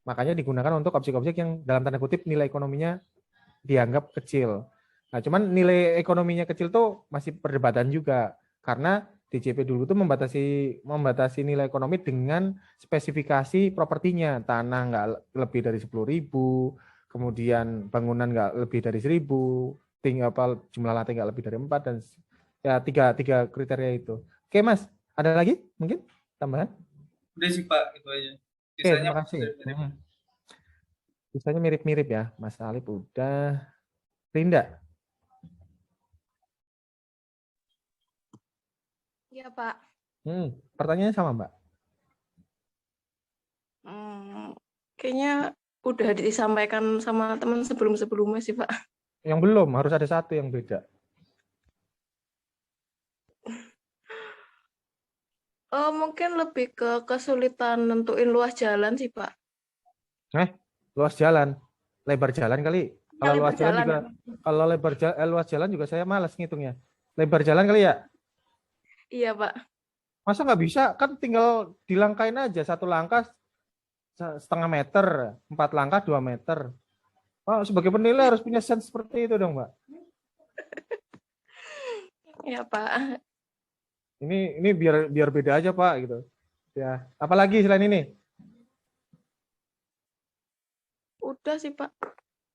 Makanya digunakan untuk objek-objek yang dalam tanda kutip nilai ekonominya dianggap kecil. Nah, cuman nilai ekonominya kecil tuh masih perdebatan juga karena DJP dulu tuh membatasi nilai ekonomi dengan spesifikasi propertinya. Tanah nggak lebih dari 10.000, kemudian bangunan nggak lebih dari 1.000, jumlah lantai nggak lebih dari 4 dan ya tiga kriteria itu. Oke Mas, ada lagi mungkin tambahan? Udah sih Pak, itu aja. Oke, terima kasih. Sisanya mirip-mirip ya, Mas Alif udah. Rinda? Iya Pak. Pertanyaannya sama Mbak? Kayaknya udah disampaikan sama teman sebelum-sebelumnya sih Pak. Yang belum, harus ada satu yang beda. Mungkin lebih ke kesulitan nentuin luas jalan sih Pak. Luas jalan, lebar jalan kali. Kalau luas jalan juga, kalau luas jalan juga saya malas ngitungnya. Lebar jalan kali ya? Iya Pak. Masa nggak bisa? Kan tinggal dilangkain aja, 1 langkah 0,5 meter, 4 langkah 2 meter. Oh, sebagai penilai harus punya sense seperti itu dong Mbak. Iya Pak. Ini biar beda aja Pak gitu. Ya, apalagi selain ini? Udah sih Pak.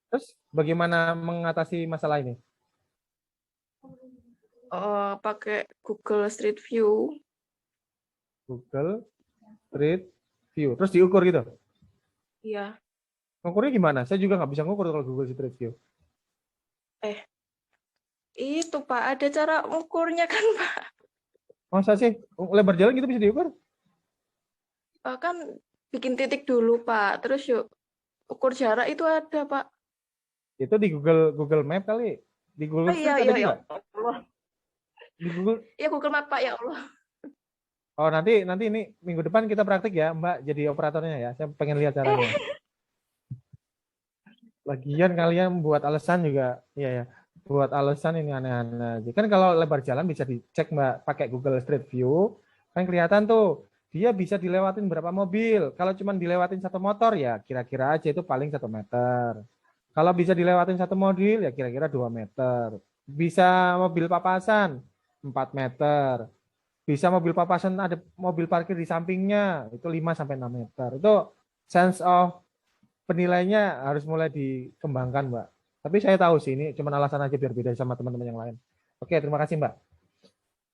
Terus bagaimana mengatasi masalah ini? Pakai Google Street View. Google Street View. Terus diukur gitu? Iya. Ngukurnya gimana? Saya juga nggak bisa ngukur kalau Google Street View. Itu Pak, ada cara ukurnya kan Pak? Masa sih? Lebar jalan gitu bisa diukur? Kan bikin titik dulu Pak, terus yuk ukur jarak itu ada Pak. Itu di Google Map kali. Di Google Street ada juga? Allah. Di Google? Iya Google Map Pak, ya Allah. Oh nanti ini minggu depan kita praktik ya Mbak jadi operatornya ya. Saya pengen lihat caranya. Lagian kalian buat alasan juga, iya ya. Buat alasan ini aneh-aneh. Kan kalau lebar jalan bisa dicek Mbak pakai Google Street View. Kan kelihatan tuh dia bisa dilewatin berapa mobil. Kalau cuma dilewatin 1 motor ya kira-kira aja itu paling 1 meter. Kalau bisa dilewatin 1 mobil ya kira-kira 2 meter. Bisa mobil papasan 4 meter. Bisa mobil papasan ada mobil parkir di sampingnya itu 5-6 meter. Itu sense of penilainya harus mulai dikembangkan Mbak. Tapi saya tahu sih ini cuma alasan aja biar beda sama teman-teman yang lain. Oke, terima kasih Mbak.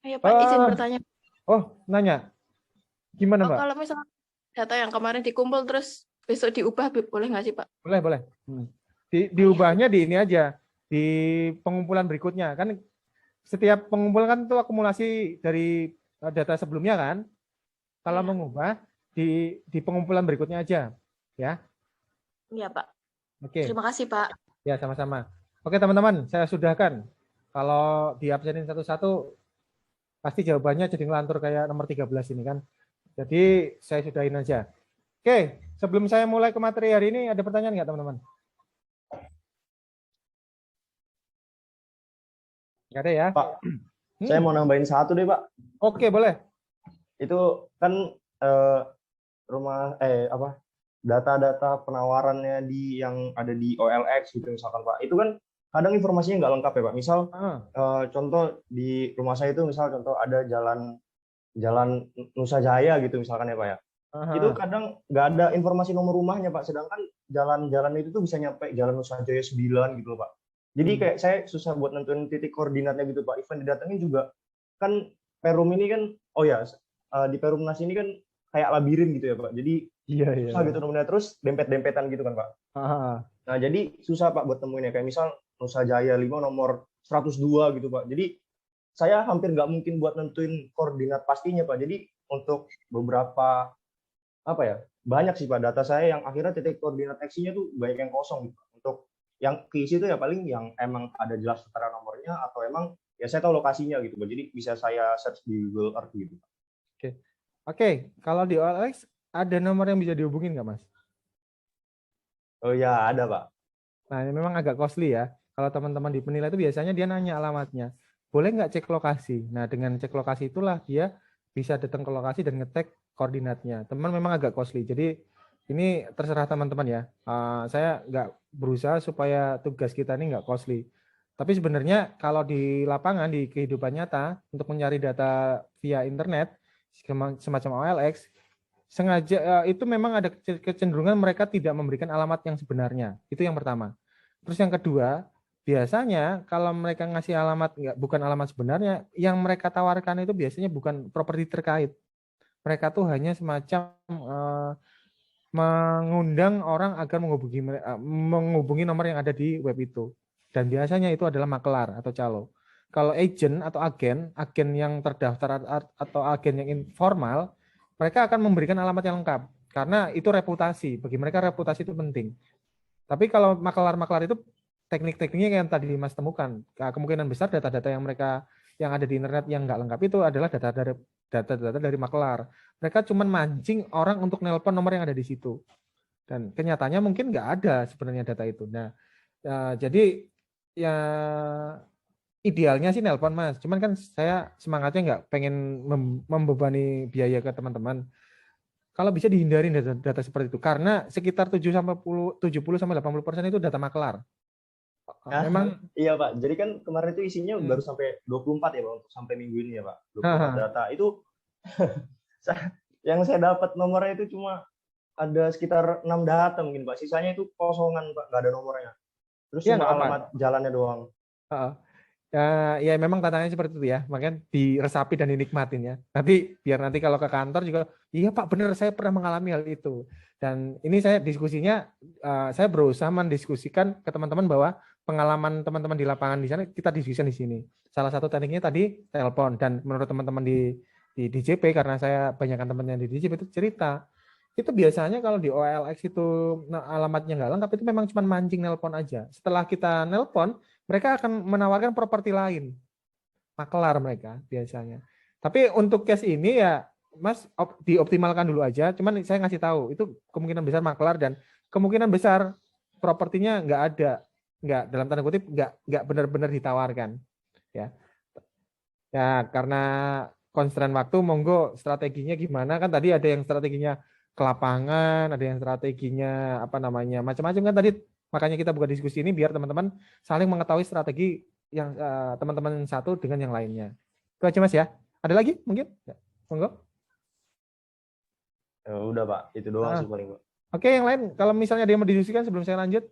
Ayo Pak, izin bertanya. Oh, nanya. Gimana, Mbak? Kalau misalnya data yang kemarin dikumpul terus besok diubah, boleh nggak sih, Pak? Boleh. Diubahnya di ini aja, di pengumpulan berikutnya. Kan setiap pengumpulan kan itu akumulasi dari data sebelumnya kan. Kalau mengubah di pengumpulan berikutnya aja, ya. Iya, Pak. Oke. Terima kasih, Pak. Ya, sama-sama. Oke, teman-teman, saya sudahkan. Kalau diabsenin satu-satu, pasti jawabannya jadi ngelantur kayak nomor 13 ini kan. Jadi saya sudahin aja. Oke, sebelum saya mulai ke materi hari ini, ada pertanyaan nggak teman-teman? Nggak ada ya? Pak, saya mau nambahin satu deh, Pak. Oke, boleh. Itu kan data-data penawarannya yang ada di OLX gitu misalkan, Pak. Itu kan kadang informasinya nggak lengkap ya, Pak. Misal contoh di rumah saya itu contoh ada jalan Nusa Jaya gitu misalkan ya, Pak ya. Itu kadang nggak ada informasi nomor rumahnya, Pak. Sedangkan jalan-jalan itu tuh bisa nyampe Jalan Nusa Jaya 9 gitu loh, Pak. Jadi kayak saya susah buat nentuin titik koordinatnya gitu, Pak. Event didatengin juga kan Perum ini kan, di Perumnas ini kan kayak labirin gitu ya, Pak. Jadi susah gitu nemunya, terus dempet-dempetan gitu kan, Pak. Nah, jadi susah, Pak, buat temuinnya. Kayak misal Nusa Jaya 5 nomor 102 gitu, Pak. Jadi saya hampir nggak mungkin buat nentuin koordinat pastinya, Pak. Jadi untuk beberapa banyak sih, Pak, data saya yang akhirnya titik koordinat X-nya tuh banyak yang kosong gitu. Untuk yang keisi itu ya paling yang emang ada jelas setara nomornya atau emang ya saya tahu lokasinya gitu, Pak. Jadi bisa saya search di Google Earth gitu. Oke. Kalau di OLX ada nomor yang bisa dihubungin nggak, Mas? Oh ya, ada, Pak. Nah, ini memang agak costly ya. Kalau teman-teman di penilai itu biasanya dia nanya alamatnya. Boleh nggak cek lokasi? Nah, dengan cek lokasi itulah dia bisa datang ke lokasi dan ngetek koordinatnya. Teman memang agak costly. Jadi ini terserah teman-teman ya. Saya nggak berusaha supaya tugas kita ini nggak costly. Tapi sebenarnya kalau di lapangan, di kehidupan nyata, untuk mencari data via internet, semacam OLX, sengaja itu memang ada kecenderungan mereka tidak memberikan alamat yang sebenarnya. Itu yang pertama. Terus yang kedua, biasanya kalau mereka ngasih alamat bukan alamat sebenarnya, yang mereka tawarkan itu biasanya bukan properti terkait. Mereka tuh hanya semacam mengundang orang agar menghubungi nomor yang ada di web itu. Dan biasanya itu adalah makelar atau calo. Kalau agent atau agen yang terdaftar atau agen yang informal, mereka akan memberikan alamat yang lengkap. Karena itu reputasi. Bagi mereka reputasi itu penting. Tapi kalau makelar-makelar itu teknik-tekniknya yang tadi Mas temukan. Kemungkinan besar data-data yang ada di internet yang nggak lengkap itu adalah data-data dari makelar. Mereka cuma mancing orang untuk nelpon nomor yang ada di situ. Dan kenyataannya mungkin nggak ada sebenarnya data itu. Nah, jadi ya idealnya sih nelpon, Mas. Cuman kan saya semangatnya nggak pengen membebani biaya ke teman-teman. Kalau bisa dihindari data seperti itu. Karena sekitar 70-80% itu data makelar. Memang iya, Pak. Jadi kan kemarin itu isinya baru sampai 24 ya, Pak, untuk sampai minggu ini ya, Pak. 24 data. Itu yang saya dapat nomornya itu cuma ada sekitar 6 data mungkin, Pak. Sisanya itu kosongan, Pak. Nggak ada nomornya. Terus cuma alamat jalannya doang. Ya memang tantangannya seperti itu ya, makanya diresapi dan dinikmatin ya. Nanti biar nanti kalau ke kantor juga, iya Pak benar saya pernah mengalami hal itu. Dan ini saya diskusinya, saya berusaha mendiskusikan ke teman-teman bahwa pengalaman teman-teman di lapangan di sana kita diskusikan di sini. Salah satu tekniknya tadi telepon, dan menurut teman-teman di DJP, karena saya banyakkan teman-teman di DJP itu cerita, itu biasanya kalau di OLX itu alamatnya nggak lengkap, itu memang cuma mancing nelpon aja. Setelah kita nelpon, mereka akan menawarkan properti lain, makelar mereka biasanya. Tapi untuk case ini ya, Mas, dioptimalkan dulu aja. Cuman saya ngasih tahu, itu kemungkinan besar makelar dan kemungkinan besar propertinya nggak dalam tanda kutip nggak benar-benar ditawarkan, ya. Ya karena constraint waktu, monggo strateginya gimana, kan tadi ada yang strateginya ke lapangan, ada yang strateginya macam-macam kan tadi. Makanya kita buka diskusi ini biar teman-teman saling mengetahui strategi yang teman-teman satu dengan yang lainnya. Itu aja, Mas ya. Ada lagi mungkin? Ya. Monggo. Udah, Pak. Itu doang sih paling, Pak. Oke, yang lain kalau misalnya ada yang mau didiskusikan sebelum saya lanjut.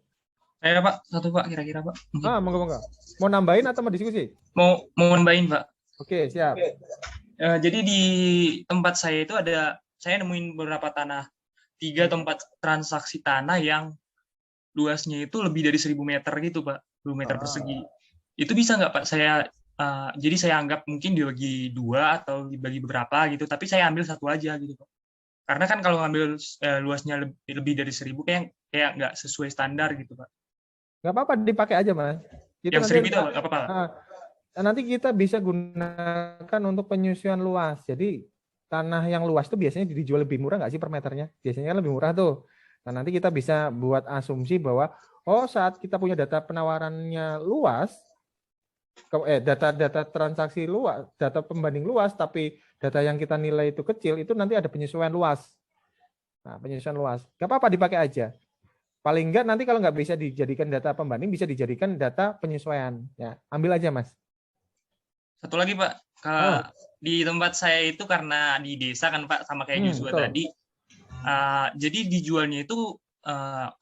Saya, Pak. Satu, Pak, kira-kira, Pak. Monggo. Mau nambahin atau mau diskusi? Mau nambahin, Pak. Oke, siap. Jadi di tempat saya itu ada saya nemuin beberapa tanah 3 atau 4 transaksi tanah yang luasnya itu lebih dari 1.000 meter gitu Pak, 1.000 meter persegi. Itu bisa nggak Pak saya jadi saya anggap mungkin dibagi 2 atau dibagi beberapa gitu, tapi saya ambil satu aja gitu Pak. Karena kan kalau ngambil luasnya lebih dari 1.000 kayak nggak sesuai standar gitu Pak. Nggak apa-apa, dipakai aja Mas. Itu Yang 1.000 itu nggak apa-apa. Nanti kita bisa gunakan untuk penyusuan luas. Jadi tanah yang luas itu biasanya dijual lebih murah nggak sih per meternya? Biasanya lebih murah tuh. Nah, nanti kita bisa buat asumsi bahwa saat kita punya data penawarannya luas, data transaksi luas, data pembanding luas, tapi data yang kita nilai itu kecil, itu nanti ada penyesuaian luas. Nah, penyesuaian luas. Nggak apa-apa, dipakai aja. Paling enggak nanti kalau nggak bisa dijadikan data pembanding, bisa dijadikan data penyesuaian. Ya, ambil aja, Mas. Satu lagi Pak, di tempat saya itu karena di desa kan Pak, sama kayak Joshua tadi, jadi dijualnya itu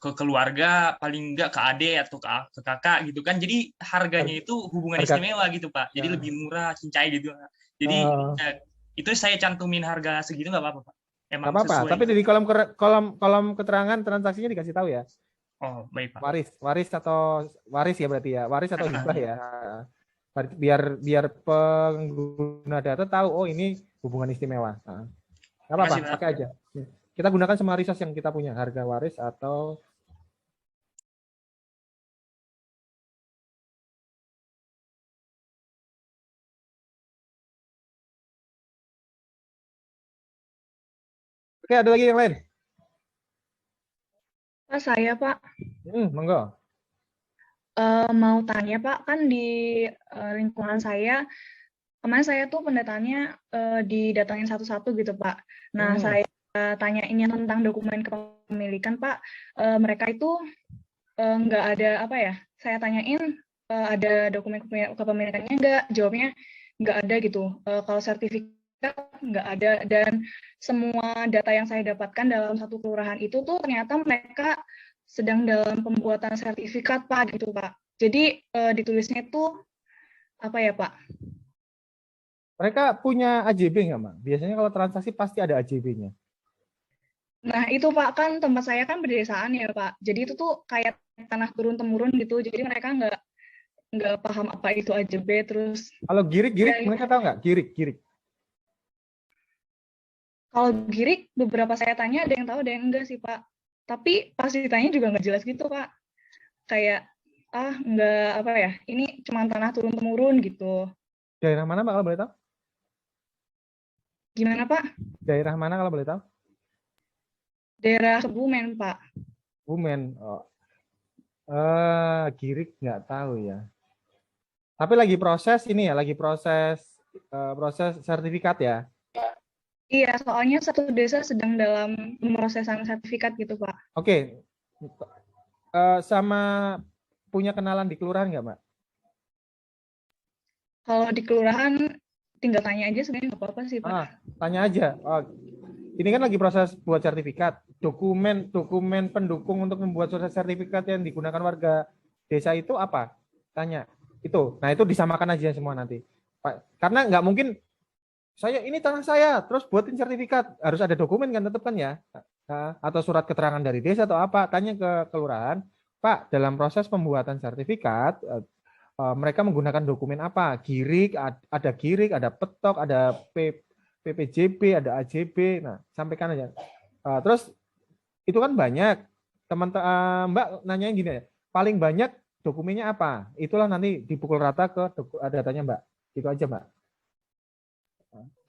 ke keluarga, paling enggak ke adik atau ke kakak gitu kan, jadi harganya itu hubungan istimewa gitu Pak, jadi lebih murah, cincai gitu. Jadi itu saya cantumin harga segitu nggak apa-apa Pak? Emang nggak apa-apa, tapi di kolom keterangan transaksinya dikasih tahu ya. Oh baik Pak. Waris ya berarti ya, waris atau hibah ya. Biar pengguna data tahu ini hubungan istimewa. Nggak apa-apa, pakai aja. Kita gunakan semua resource yang kita punya, harga waris atau Oke, ada lagi yang lain? Pak, saya Pak. Monggo. Mau tanya Pak, kan di lingkungan saya kemarin saya tuh pendataannya didatangin satu-satu gitu Pak. Nah saya tanyain yang tentang dokumen kepemilikan Pak, mereka itu nggak ada apa ya? Saya tanyain ada dokumen kepemilikannya nggak? Jawabnya nggak ada gitu. Kalau sertifikat nggak ada, dan semua data yang saya dapatkan dalam satu kelurahan itu tuh ternyata mereka sedang dalam pembuatan sertifikat Pak gitu Pak. Jadi ditulisnya itu apa ya Pak? Mereka punya AJB nggak, Mak? Biasanya kalau transaksi pasti ada AJB-nya. Nah itu Pak, kan tempat saya kan pedesaan ya Pak. Jadi itu tuh kayak tanah turun-temurun gitu. Jadi mereka nggak paham apa itu AJB. Terus kalau girik mereka tahu nggak? Girik. Kalau girik beberapa saya tanya ada yang tahu, ada yang enggak sih Pak. Tapi pas ditanya juga nggak jelas gitu Pak. Kayak nggak apa ya, ini cuma tanah turun-temurun gitu. Daerah mana Pak kalau boleh tahu? Gimana Pak? Daerah mana kalau boleh tahu? Daerah Kebumen Pak. Kebumen. Girik nggak tahu ya. Tapi lagi proses ini ya, proses sertifikat ya. Iya, soalnya satu desa sedang dalam pemrosesan sertifikat gitu Pak. Oke. Sama punya kenalan di kelurahan nggak, Mbak? Kalau di kelurahan tinggal tanya aja, sebenarnya nggak apa-apa sih Pak. Tanya aja. Ini kan lagi proses buat sertifikat. Dokumen pendukung untuk membuat surat sertifikat yang digunakan warga desa itu apa? Tanya. Itu. Nah, itu disamakan aja semua nanti. Pak, karena nggak mungkin ini tanah saya, terus buatin sertifikat. Harus ada dokumen kan, tetap kan ya? Atau surat keterangan dari desa atau apa. Tanya ke kelurahan, Pak, dalam proses pembuatan sertifikat, mereka menggunakan dokumen apa? Girik, ada petok, ada PPJB, ada AJB. Nah, sampaikan aja. Terus itu kan banyak. Mbak nanyain gini ya, paling banyak dokumennya apa? Itulah nanti dipukul rata ke datanya Mbak. Itu aja Mbak.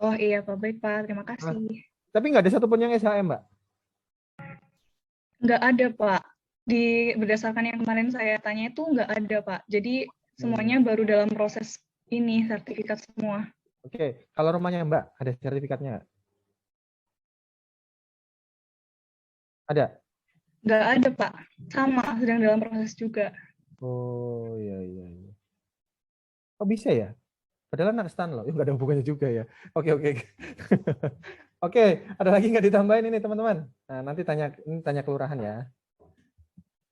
Oh iya Pak, baik Pak, terima kasih. Tapi nggak ada satupun yang SHM Mbak? Nggak ada Pak. Berdasarkan yang kemarin saya tanya itu nggak ada Pak. Jadi semuanya baru dalam proses ini, sertifikat semua. Oke, kalau rumahnya Mbak ada sertifikatnya nggak? Ada? Nggak ada Pak, sama sedang dalam proses juga. Oh iya. Kok bisa ya? Padahal anak stan loh, nggak ada hubungannya juga ya. Oke. Oke, ada lagi nggak ditambahin ini teman-teman? Nah, nanti tanya kelurahan ya.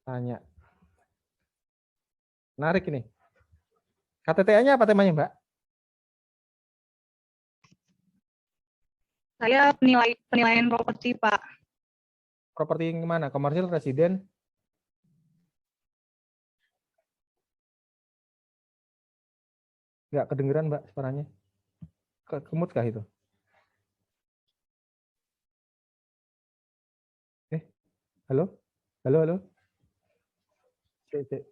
Tanya. Menarik ini. KTTA-nya apa temanya Mbak? Saya penilaian properti, Pak. Properti yang mana? Komersil, residen? Nggak kedengeran, Mbak, suaranya. Kemut kah itu? Halo? Halo, halo? Cek, cek.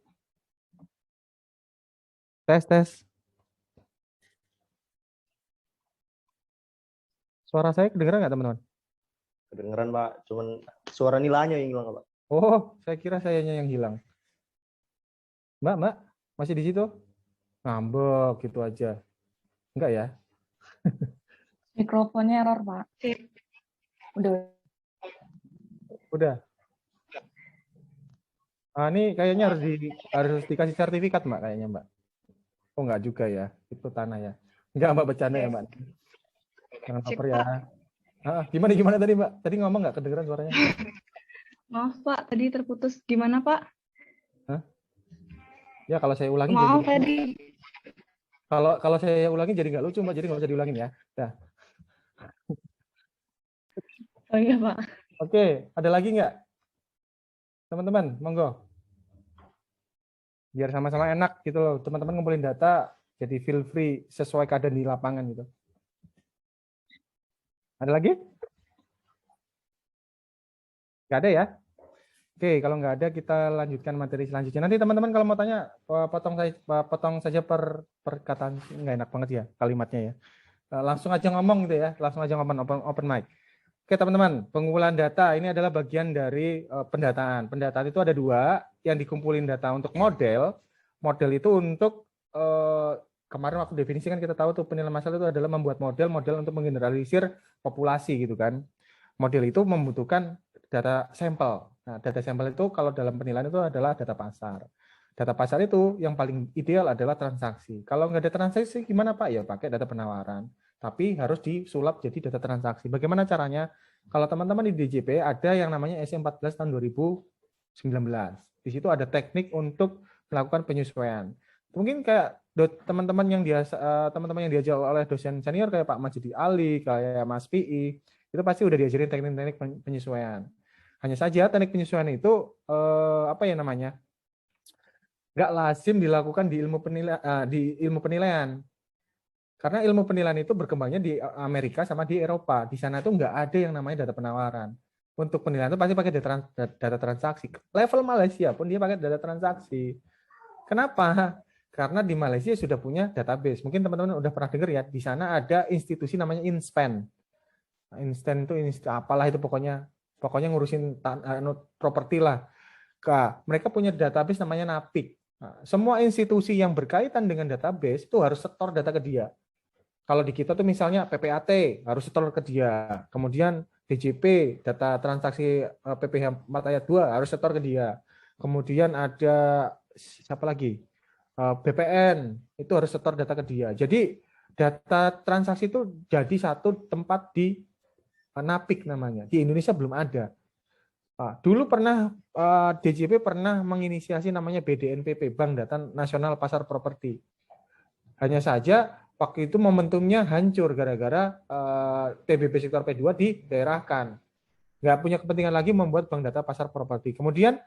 Tes, tes. Suara saya kedengeran nggak, teman-teman? Kedengeran, Pak. Cuman suara nilainya yang hilang, Pak. Oh, saya kira sayanya yang hilang. Mbak, masih di situ? Ngambek gitu aja. Enggak ya? Mikrofonnya error, Pak. Udah. Ah, ini kayaknya harus dikasih sertifikat, Mbak, kayaknya, Mbak. Oh, enggak juga ya. Itu tanah ya. Enggak, Mbak, bercanda ya, Mbak. Jangan baper ya. Gimana tadi, Mbak? Tadi ngomong nggak kedengeran suaranya? Maaf, Pak. Tadi terputus. Gimana, Pak? Hah? Ya, kalau saya ulangi Maaf jadi... tadi. Kalau saya ulangi jadi nggak lucu, Mbak. Jadi nggak usah diulangin ya. Dah. Oh iya, Pak. Oke, ada lagi nggak? Teman-teman, monggo. Biar sama-sama enak gitu loh. Teman-teman ngumpulin data, jadi feel free sesuai keadaan di lapangan gitu. Ada lagi? Nggak ada ya? Oke, kalau nggak ada kita lanjutkan materi selanjutnya. Nanti teman-teman kalau mau tanya, potong saja per perkataan. Nggak enak banget ya kalimatnya ya. Langsung aja ngomong gitu ya, langsung aja ngomong open mic. Oke teman-teman, pengumpulan data ini adalah bagian dari pendataan. Pendataan itu ada dua, yang dikumpulin data untuk model. Model itu untuk, kemarin waktu definisi kan kita tahu tuh penilaian masalah itu adalah membuat model untuk menggeneralisir populasi gitu kan. Model itu membutuhkan data sampel. Nah, data sampel itu kalau dalam penilaian itu adalah data pasar. Data pasar itu yang paling ideal adalah transaksi. Kalau nggak ada transaksi gimana Pak? Ya pakai data penawaran. Tapi harus disulap jadi data transaksi. Bagaimana caranya? Kalau teman-teman di DJP ada yang namanya SE14 tahun 2019. Di situ ada teknik untuk melakukan penyesuaian. Mungkin kayak teman-teman yang diajar oleh dosen senior kayak Pak Majidi Ali, kayak Mas PI, itu pasti udah diajarin teknik-teknik penyesuaian. Hanya saja teknik penyesuaian itu nggak lazim dilakukan di ilmu penilaian. Karena ilmu penilaian itu berkembangnya di Amerika sama di Eropa. Di sana itu nggak ada yang namanya data penawaran. Untuk penilaian itu pasti pakai data transaksi. Level Malaysia pun dia pakai data transaksi. Kenapa? Karena di Malaysia sudah punya database. Mungkin teman-teman udah pernah dengar ya, di sana ada institusi namanya Inspan. Instan itu apalah itu pokoknya ngurusin properti lah. Mereka punya database namanya NAPIC. Nah, semua institusi yang berkaitan dengan database itu harus setor data ke dia. Kalau di kita tuh misalnya PPAT harus setor ke dia. Kemudian DJP, data transaksi PPh 4 ayat 2 harus setor ke dia. Kemudian ada siapa lagi? BPN itu harus setor data ke dia. Jadi data transaksi itu jadi satu tempat di NAPIC namanya. Di Indonesia belum ada. Dulu pernah DJP pernah menginisiasi namanya BDNPP, Bank Data Nasional Pasar Properti. Hanya saja waktu itu momentumnya hancur gara-gara PBB sektor P2 didaerahkan. Nggak punya kepentingan lagi membuat bank data pasar properti. Kemudian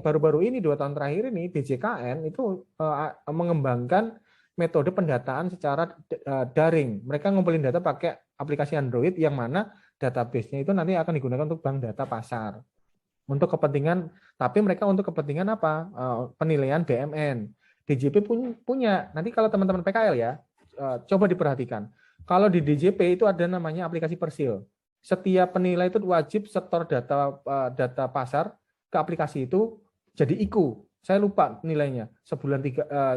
baru-baru ini 2 tahun terakhir ini DJKN itu mengembangkan metode pendataan secara daring. Mereka ngumpulin data pakai aplikasi Android yang mana database-nya itu nanti akan digunakan untuk bank data pasar. Untuk kepentingan, tapi mereka untuk kepentingan apa? Penilaian BMN. DJP punya. Nanti kalau teman-teman PKL ya, coba diperhatikan. Kalau di DJP itu ada namanya aplikasi Persil. Setiap penilai itu wajib setor data pasar ke aplikasi itu jadi IKU. Saya lupa nilainya.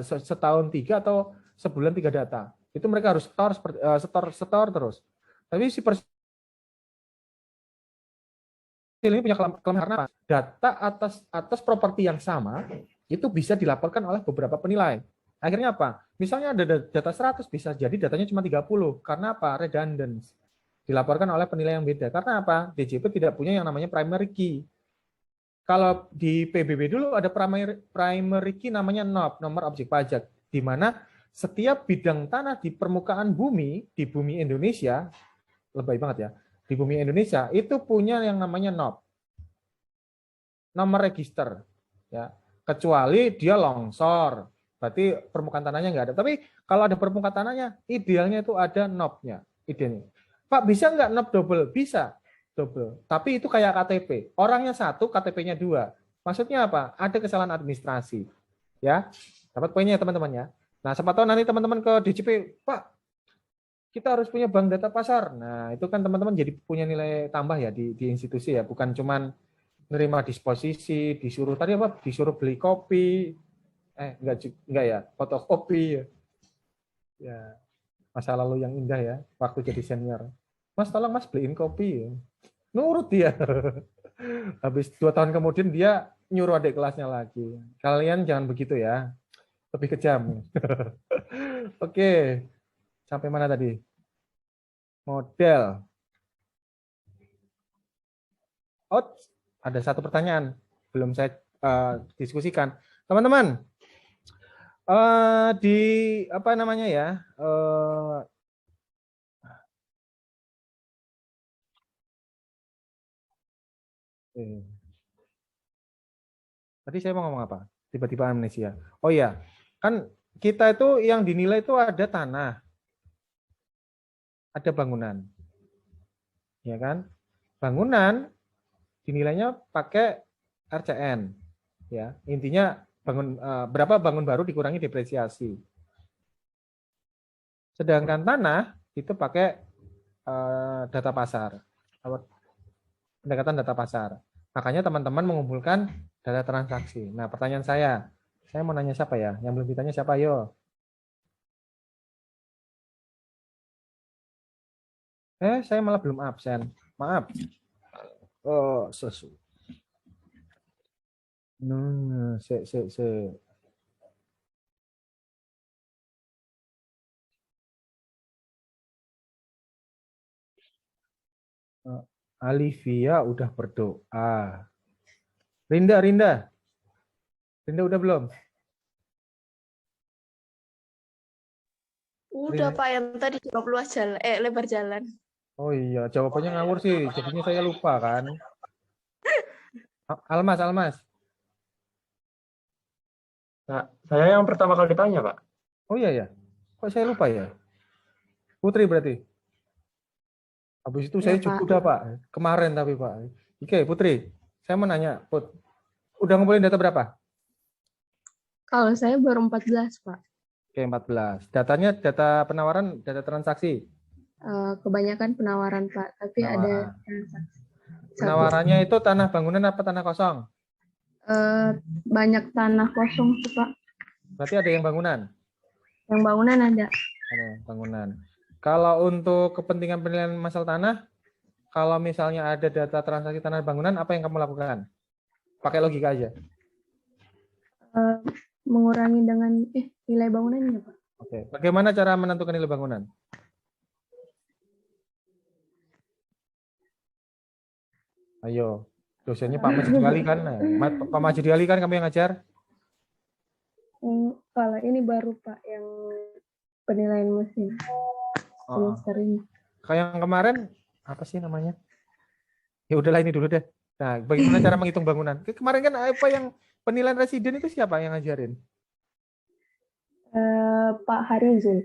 Setahun 3 atau sebulan 3 data. Itu mereka harus setor terus. Tapi si Persil ini punya kelemahan karena data atas properti yang sama itu bisa dilaporkan oleh beberapa penilai. Akhirnya apa? Misalnya ada data 100 bisa jadi datanya cuma 30. Karena apa? Redundant. Dilaporkan oleh penilai yang beda. Karena apa? DJP tidak punya yang namanya primary key. Kalau di PBB dulu ada primary key namanya NOP, nomor objek pajak, di mana setiap bidang tanah di permukaan bumi, di bumi Indonesia, lebay banget ya. Di bumi Indonesia itu punya yang namanya NOP. Nomor register. Ya. Kecuali dia longsor. Berarti permukaan tanahnya nggak ada. Tapi kalau ada permukaan tanahnya, idealnya itu ada NOP-nya. Idealnya. Pak, bisa nggak NOP double? Bisa. Double. Tapi itu kayak KTP. Orangnya satu, KTP-nya 2. Maksudnya apa? Ada kesalahan administrasi. Ya. Dapat poinnya teman-teman ya. Nah, siapa tahu nanti teman-teman ke DJP, Pak, kita harus punya bank data pasar. Nah, itu kan teman-teman jadi punya nilai tambah ya di institusi ya, bukan cuman nerima disposisi, disuruh tadi apa? Disuruh beli kopi. Enggak ya, fotokopi ya. Ya, masa lalu yang indah ya, waktu jadi senior. Mas, tolong Mas beliin kopi ya. Nurut dia. Habis 2 tahun kemudian dia nyuruh adik kelasnya lagi. Kalian jangan begitu ya. Lebih kejam. Oke. Sampai mana tadi? Model. Oh, ada satu pertanyaan. Belum saya diskusikan. Teman-teman, di apa namanya ya? Tadi saya mau ngomong apa? Tiba-tiba amnesia. Oh iya, kan kita itu yang dinilai itu ada tanah, ada bangunan, ya kan? Bangunan dinilainya pakai RCN, ya. Intinya berapa bangun baru dikurangi depresiasi. Sedangkan tanah itu pakai data pasar, pendekatan data pasar. Makanya teman-teman mengumpulkan data transaksi. Nah, pertanyaan saya mau nanya siapa ya? Yang belum ditanya siapa? Ayo. Saya malah belum absen. Maaf. Oh, sesu. Alivia udah berdoa. Rinda udah belum? Udah Pak, yang tadi jawab luas jalan, lebar jalan. Oh iya, jawabannya ngawur sih. Jadinya saya lupa kan. Almas. Nah, saya yang pertama kali ditanya, Pak. Oh iya ya. Kok saya lupa ya? Putri berarti. Habis itu saya cukup udah Pak. Kemarin tapi Pak. Oke, Putri. Saya mau nanya, Put. Udah ngumpulin data berapa? Kalau saya baru 14, Pak. Oke, 14. Datanya data penawaran, data transaksi. Kebanyakan penawaran, Pak. Tapi ada transaksi. Penawarannya itu tanah bangunan apa tanah kosong? Banyak tanah kosong sih, Pak. Berarti ada yang bangunan? Yang bangunan ada. Ada bangunan. Kalau untuk kepentingan penilaian masalah tanah, kalau misalnya ada data transaksi tanah bangunan, apa yang kamu lakukan? Pakai logika aja. Mengurangi dengan nilai bangunannya, Pak. Oke. Bagaimana cara menentukan nilai bangunan? Ayo, dosennya Pak Majid Ali kan? Pak Majid Ali kan kamu yang ngajar? Kalau ini baru Pak yang penilaian mesin. Semester ini. Kayak yang kemarin apa sih namanya? Ya udahlah ini dulu deh. Nah, bagaimana cara menghitung bangunan? Kemarin kan apa yang penilaian residen itu siapa yang ngajarin? Pak Harizul.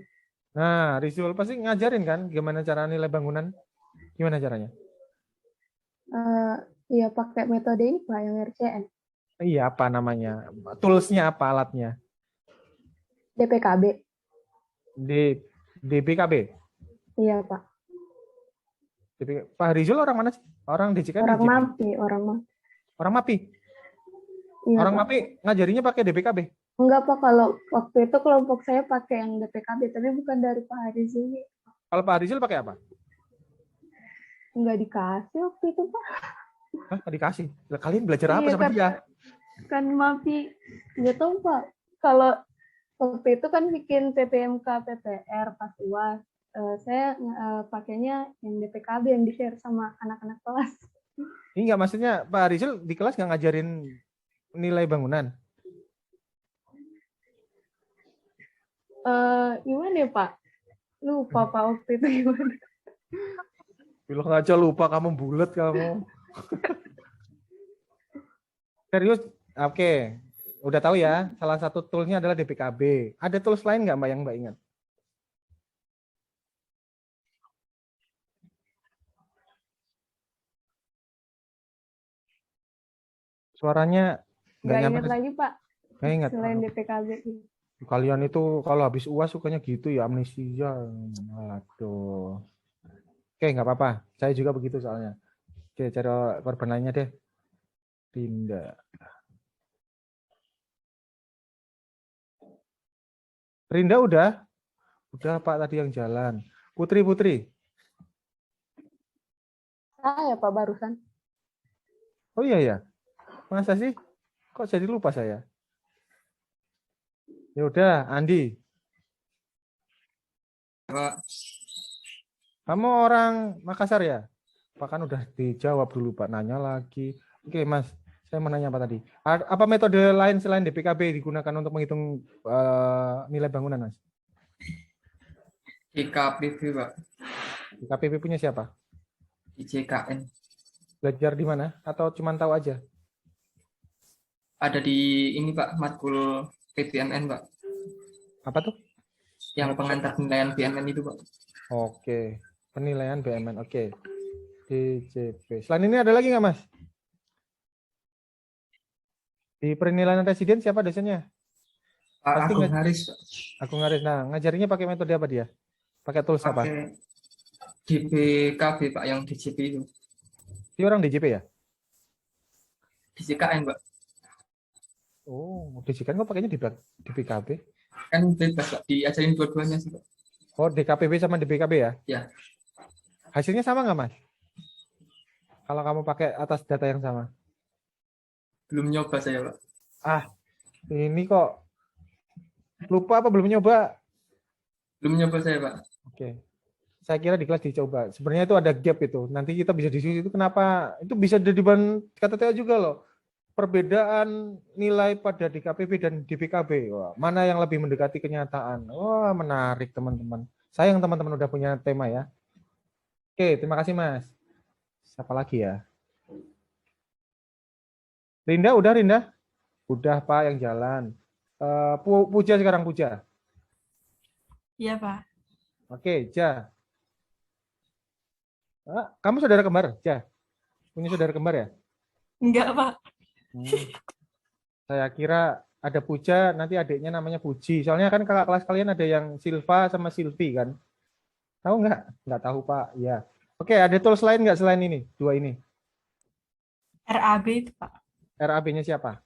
Nah, Rizul pasti ngajarin kan gimana cara nilai bangunan? Gimana caranya? Iya pakai metode ini Pak yang RCN. Iya, apa namanya? Toolsnya apa alatnya? DPKB. DBKB. Iya Pak. Pak Rizul orang mana sih? Orang DJK? Orang MAPI, Orang MAPI? Iya, orang Pak. MAPI ngajarinya pakai DBKB? Enggak Pak, kalau waktu itu kelompok saya pakai yang DPKB, tapi bukan dari Pak Harizul. Kalau Pak Harizul pakai apa? Enggak dikasih waktu itu Pak. Hah, nggak dikasih? Kalian belajar apa Iya, sama dia? Kan MAPI, nggak tahu Pak. Kalau waktu itu kan bikin PPMK PPR pas UAS. Saya pakainya yang DPKB yang di-share sama anak-anak kelas. Ini nggak, maksudnya Pak Harizul di kelas nggak ngajarin nilai bangunan? Gimana ya Pak? Lupa Pak waktu itu gimana. Bilang aja lupa kamu bulat kamu. Serius? Oke. Udah tahu ya, salah satu toolnya adalah DPKB. Ada tools lain nggak Mbak yang Mbak ingat? Suaranya nggak ingat lagi Pak. Nggak ingat. Selain DPKB. Kalian itu kalau habis UAS sukanya gitu ya, amnesia. Aduh. Oke, nggak apa-apa. Saya juga begitu soalnya. Oke, cara korban lainnya deh. Rinda. Rinda udah? Udah Pak tadi yang jalan. Putri. Saya Pak barusan. Oh iya ya. Masa sih? Kok jadi lupa saya? Ya udah, Andi. Pak. Kamu orang Makassar ya? Pak kan udah dijawab dulu Pak, nanya lagi. Oke Mas, saya mau nanya apa tadi? Apa metode lain selain DPKB digunakan untuk menghitung nilai bangunan Mas? DKPB Pak. DKPB punya siapa? IJKN. Belajar di mana? Atau cuma tahu aja? Ada di ini Pak, matkul PBMN Pak. Apa tuh? Yang pengantar penilaian BMN itu Pak. Oke, penilaian BMN. Oke. DJP. Selain ini ada lagi nggak Mas? Di penilaian residen siapa dosennya? Pak Agung Haris Pak. Agung Haris. Nah, ngajarinya pakai metode apa dia? Pakai tools apa? Pakai DPKB Pak, yang DJP itu. Dia orang DJP ya? DJKN Pak. Oh, DJKN kok pakainya di DPKB? Kan bebas Pak, diajarin dua-duanya sih Pak. Oh, DKPB sama DPKB ya? Ya. Hasilnya sama nggak Mas? Kalau kamu pakai atas data yang sama? Belum nyoba saya Pak. Ah, ini kok lupa apa belum nyoba? Belum nyoba saya Pak. Oke. Saya kira di kelas dicoba. Sebenarnya itu ada gap itu. Nanti kita bisa diskusi itu kenapa. Itu bisa jadi bahan KTTA juga loh. Perbedaan nilai pada DKPB dan DPKB. Wah, mana yang lebih mendekati kenyataan? Wah, menarik teman-teman. Sayang teman-teman udah punya tema ya. Oke, terima kasih Mas. Siapa lagi ya? Rinda, udah Rinda? Udah Pak yang jalan. Puja sekarang Puja. Iya Pak. Oke, Ja. Kamu saudara kembar, Ja? Punya saudara kembar ya? Enggak Pak. Saya kira ada Puja, nanti adiknya namanya Puji. Soalnya kan kakak kelas kalian ada yang Silva sama Silvi kan? Tahu nggak? Nggak tahu Pak. Ya. Oke, ada tools lain nggak selain ini? Dua ini. RAB itu Pak. RAB-nya siapa?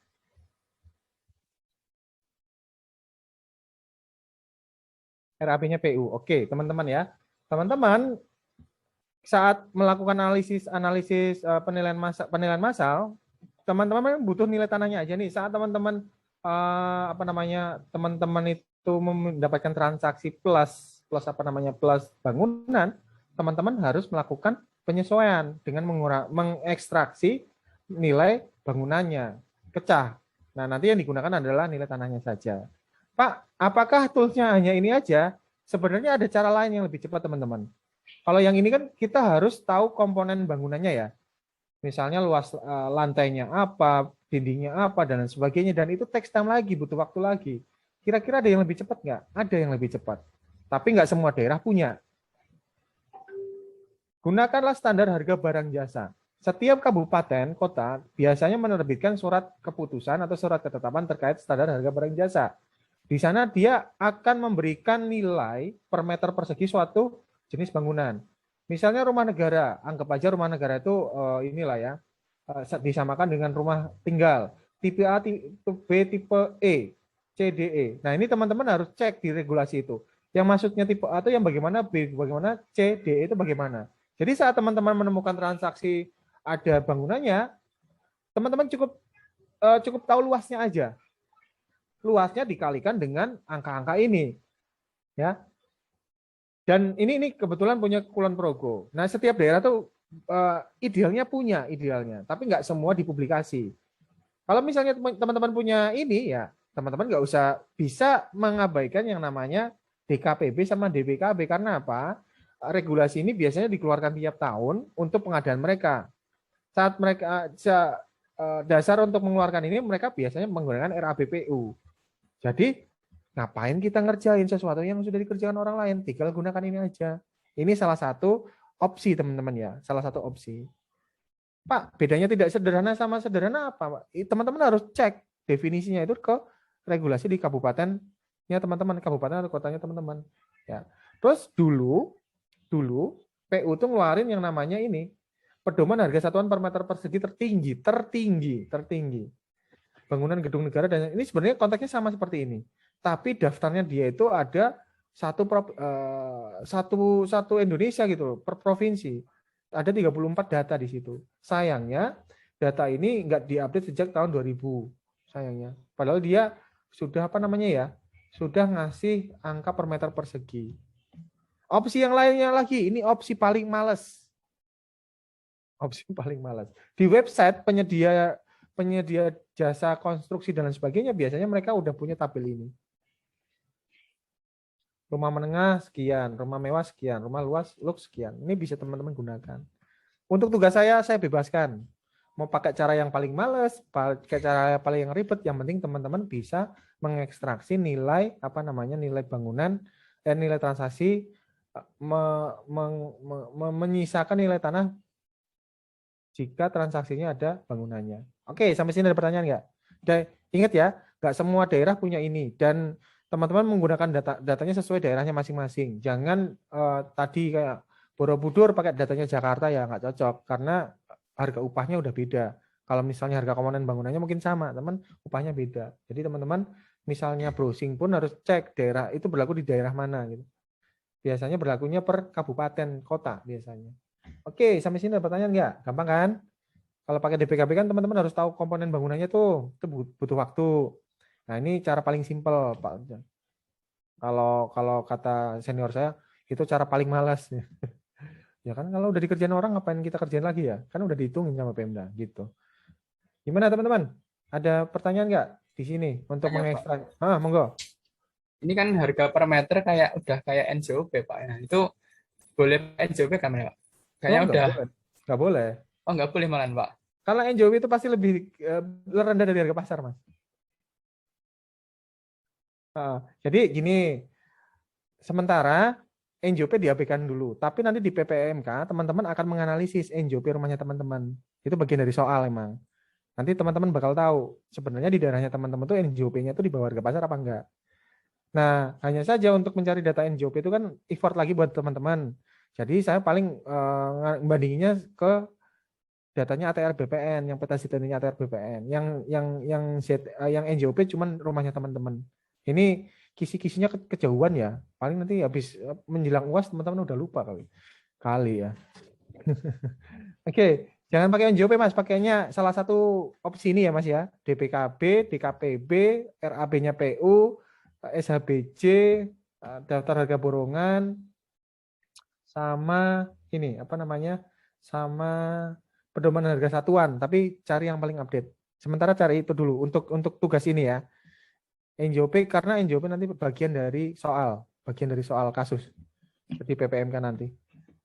RAB-nya PU. Oke, teman-teman ya. Teman-teman saat melakukan analisis penilaian massal, teman-teman butuh nilai tanahnya aja nih. Saat teman-teman teman-teman itu mendapatkan transaksi plus bangunan, teman-teman harus melakukan penyesuaian dengan mengekstraksi nilai bangunannya, pecah. Nah, nanti yang digunakan adalah nilai tanahnya saja. Pak, apakah toolsnya hanya ini aja? Sebenarnya ada cara lain yang lebih cepat, teman-teman. Kalau yang ini kan kita harus tahu komponen bangunannya ya. Misalnya luas lantainya apa, dindingnya apa, dan sebagainya. Dan itu takes time lagi, butuh waktu lagi. Kira-kira ada yang lebih cepat nggak? Ada yang lebih cepat. Tapi nggak semua daerah punya. Gunakanlah standar harga barang jasa. Setiap kabupaten, kota, biasanya menerbitkan surat keputusan atau surat ketetapan terkait standar harga barang jasa. Di sana dia akan memberikan nilai per meter persegi suatu jenis bangunan. Misalnya rumah negara, anggap aja rumah negara itu inilah ya, disamakan dengan rumah tinggal. Tipe A, tipe B, tipe E, C, D, E. Nah ini teman-teman harus cek di regulasi itu. Yang maksudnya tipe A itu yang bagaimana, B bagaimana, C, D itu bagaimana. Jadi saat teman-teman menemukan transaksi ada bangunannya, teman-teman cukup tahu luasnya aja. Luasnya dikalikan dengan angka-angka ini, ya. Dan ini kebetulan punya Kulon Progo. Nah setiap daerah tuh idealnya, tapi nggak semua dipublikasi. Kalau misalnya teman-teman punya ini, ya teman-teman nggak usah bisa mengabaikan yang namanya DKPB sama DPKB. Karena apa? regulasi ini biasanya dikeluarkan tiap tahun untuk pengadaan mereka. Saat mereka dasar untuk mengeluarkan ini, mereka biasanya menggunakan RABPU. Jadi ngapain kita ngerjain sesuatu yang sudah dikerjakan orang lain? Tinggal gunakan ini aja. Ini salah satu opsi teman-teman ya, salah satu opsi. Pak, bedanya tidak sederhana sama sederhana apa? Teman-teman harus cek definisinya itu ke regulasi di kabupatennya teman-teman, kabupaten atau kotanya teman-teman. Ya. Terus dulu PU itu ngeluarin yang namanya ini pedoman harga satuan per meter persegi tertinggi. Bangunan gedung negara dan ini sebenarnya konteksnya sama seperti ini. Tapi daftarnya dia itu ada satu Indonesia gitu loh, per provinsi. Ada 34 data di situ. Sayangnya data ini nggak diupdate sejak tahun 2000. Sayangnya. Padahal dia sudah sudah ngasih angka per meter persegi. Opsi yang lainnya lagi, ini opsi paling males. Opsi paling malas. Di website penyedia jasa konstruksi dan lain sebagainya biasanya mereka udah punya tabel ini. Rumah menengah sekian, rumah mewah sekian, rumah luas sekian. Ini bisa teman-teman gunakan. Untuk tugas saya bebaskan. Mau pakai cara yang paling males, pakai cara paling yang ribet, yang penting teman-teman bisa mengekstraksi nilai nilai bangunan dan nilai transaksi, menyisakan nilai tanah jika transaksinya ada bangunannya. Oke, sampai sini ada pertanyaan nggak? Ingat ya, nggak semua daerah punya ini dan teman-teman menggunakan datanya sesuai daerahnya masing-masing. Jangan tadi kayak Borobudur pakai datanya Jakarta ya nggak cocok karena harga upahnya udah beda. Kalau misalnya harga komponen bangunannya mungkin sama, teman upahnya beda. Jadi teman-teman misalnya browsing pun harus cek daerah itu berlaku di daerah mana gitu. Biasanya berlakunya per kabupaten kota biasanya. Oke, sampai sini ada pertanyaan nggak? Gampang kan? Kalau pakai DPKB kan teman-teman harus tahu komponen bangunannya tuh, itu butuh waktu. Nah ini cara paling simpel Pak. Kalau kata senior saya itu cara paling malas. Ya kan kalau udah dikerjain orang ngapain kita kerjain lagi ya? Kan udah dihitungin sama Pemda gitu. Gimana teman-teman? Ada pertanyaan nggak di sini untuk mengekstrak? Monggo. Ini kan harga per meter udah kayak NJOP Pak ya. Itu boleh NJOP kan ya? Kayaknya nggak boleh. Oh nggak boleh malahan Pak. Kalau NJOP itu pasti lebih rendah dari harga pasar Mas. Jadi gini, sementara NJOP diabaikan dulu, tapi nanti di PPMK teman-teman akan menganalisis NJOP rumahnya teman-teman. Itu bagian dari soal emang. Nanti teman-teman bakal tahu sebenarnya di daerahnya teman-teman tuh NJOP-nya itu di bawah harga pasar apa enggak. Nah, hanya saja untuk mencari data NJOP itu kan effort lagi buat teman-teman. Jadi saya paling membandinginya ke datanya ATR BPN, yang peta situasinya ATR BPN, yang NJOP cuman rumahnya teman-teman. Ini kisi-kisinya kejauhan ya. Paling nanti habis menjelang UAS teman-teman udah lupa kali ya. Oke, jangan pakai NJOP Mas, pakainya salah satu opsi ini ya Mas ya. DPKB, DKPB, RAB-nya PU, SHBJ, daftar harga borongan, sama ini sama pedoman harga satuan, tapi cari yang paling update. Sementara cari itu dulu untuk tugas ini ya. NJOP karena NJOP nanti bagian dari soal kasus seperti PPMK nanti.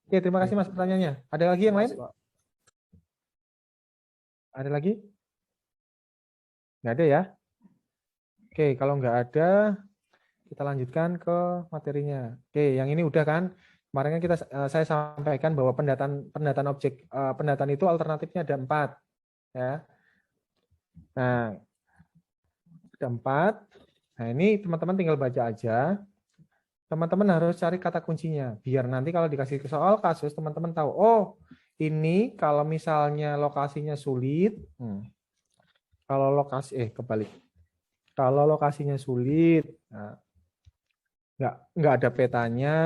Oke, terima kasih Mas pertanyaannya. Ada lagi yang lain? Ada lagi? Nggak ada ya? Oke, kalau nggak ada, kita lanjutkan ke materinya. Oke, yang ini udah kan? Kemarin kan saya sampaikan bahwa pendataan objek pendataan itu alternatifnya ada 4 ya. Nah, ada 4. Nah, ini teman-teman tinggal baca aja. Teman-teman harus cari kata kuncinya biar nanti kalau dikasih soal kasus teman-teman tahu, oh, ini kalau misalnya lokasinya sulit, kalau kebalik. Kalau lokasinya sulit, nah, nggak ada petanya,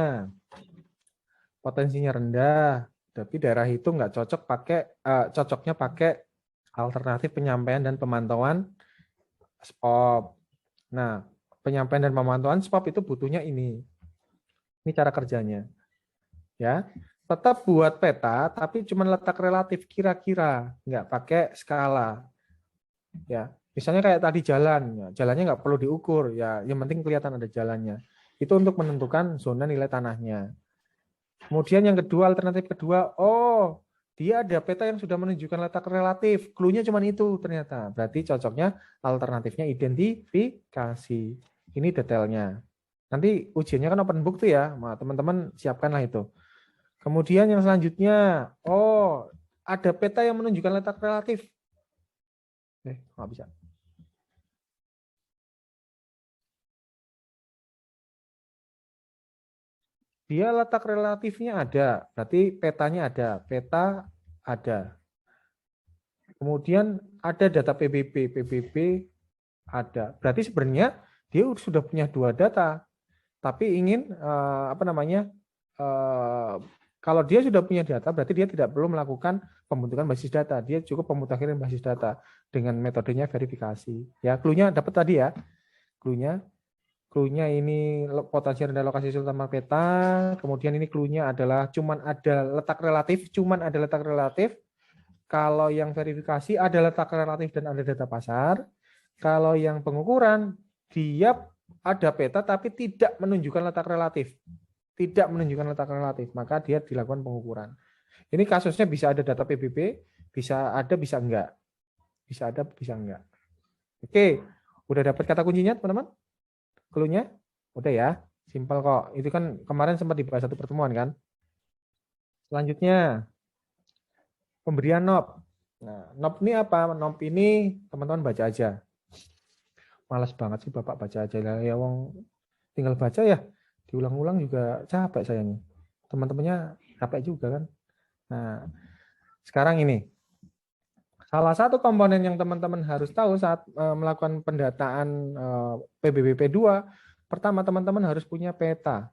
potensinya rendah, tapi daerah itu nggak cocok cocoknya pakai alternatif penyampaian dan pemantauan SPOP. Nah, penyampaian dan pemantauan SPOP itu butuhnya ini. Ini cara kerjanya. Ya, tetap buat peta, tapi cuma letak relatif kira-kira, nggak pakai skala. Ya, misalnya kayak tadi jalannya nggak perlu diukur, ya, yang penting kelihatan ada jalannya. Itu untuk menentukan zona nilai tanahnya. Kemudian yang kedua, alternatif kedua, oh dia ada peta yang sudah menunjukkan letak relatif. Clue-nya cuma itu ternyata. Berarti cocoknya alternatifnya identifikasi. Ini detailnya. Nanti ujiannya kan open book tuh ya. Nah, teman-teman siapkanlah itu. Kemudian yang selanjutnya, oh ada peta yang menunjukkan letak relatif. Nggak bisa. Dia letak relatifnya ada, berarti petanya ada, peta ada. Kemudian ada data PBB ada. Berarti sebenarnya dia sudah punya 2 data, tapi ingin kalau dia sudah punya data, berarti dia tidak perlu melakukan pembentukan basis data. Dia cukup pemutakhiran basis data dengan metodenya verifikasi. Ya, clue-nya dapat tadi ya. Clue-nya ini potensi rendah lokasi utama peta, kemudian ini clue-nya adalah cuman ada letak relatif. Kalau yang verifikasi ada letak relatif dan ada data pasar. Kalau yang pengukuran dia ada peta tapi tidak menunjukkan letak relatif. Maka dia dilakukan pengukuran. Ini kasusnya bisa ada data PBB, bisa ada bisa enggak. Oke, udah dapat kata kuncinya, teman-teman? Clue-nya? Udah ya, simpel kok. Itu kan kemarin sempat dibahas satu pertemuan kan. Selanjutnya, pemberian NOP. Nah, NOP ini apa? NOP ini teman-teman baca aja. Malas banget sih Bapak baca aja. Ya wong tinggal baca ya. Diulang-ulang juga capek saya nih. Teman-temannya capek juga kan. Nah, sekarang ini. Salah satu komponen yang teman-teman harus tahu saat melakukan pendataan PBBP2, pertama teman-teman harus punya peta.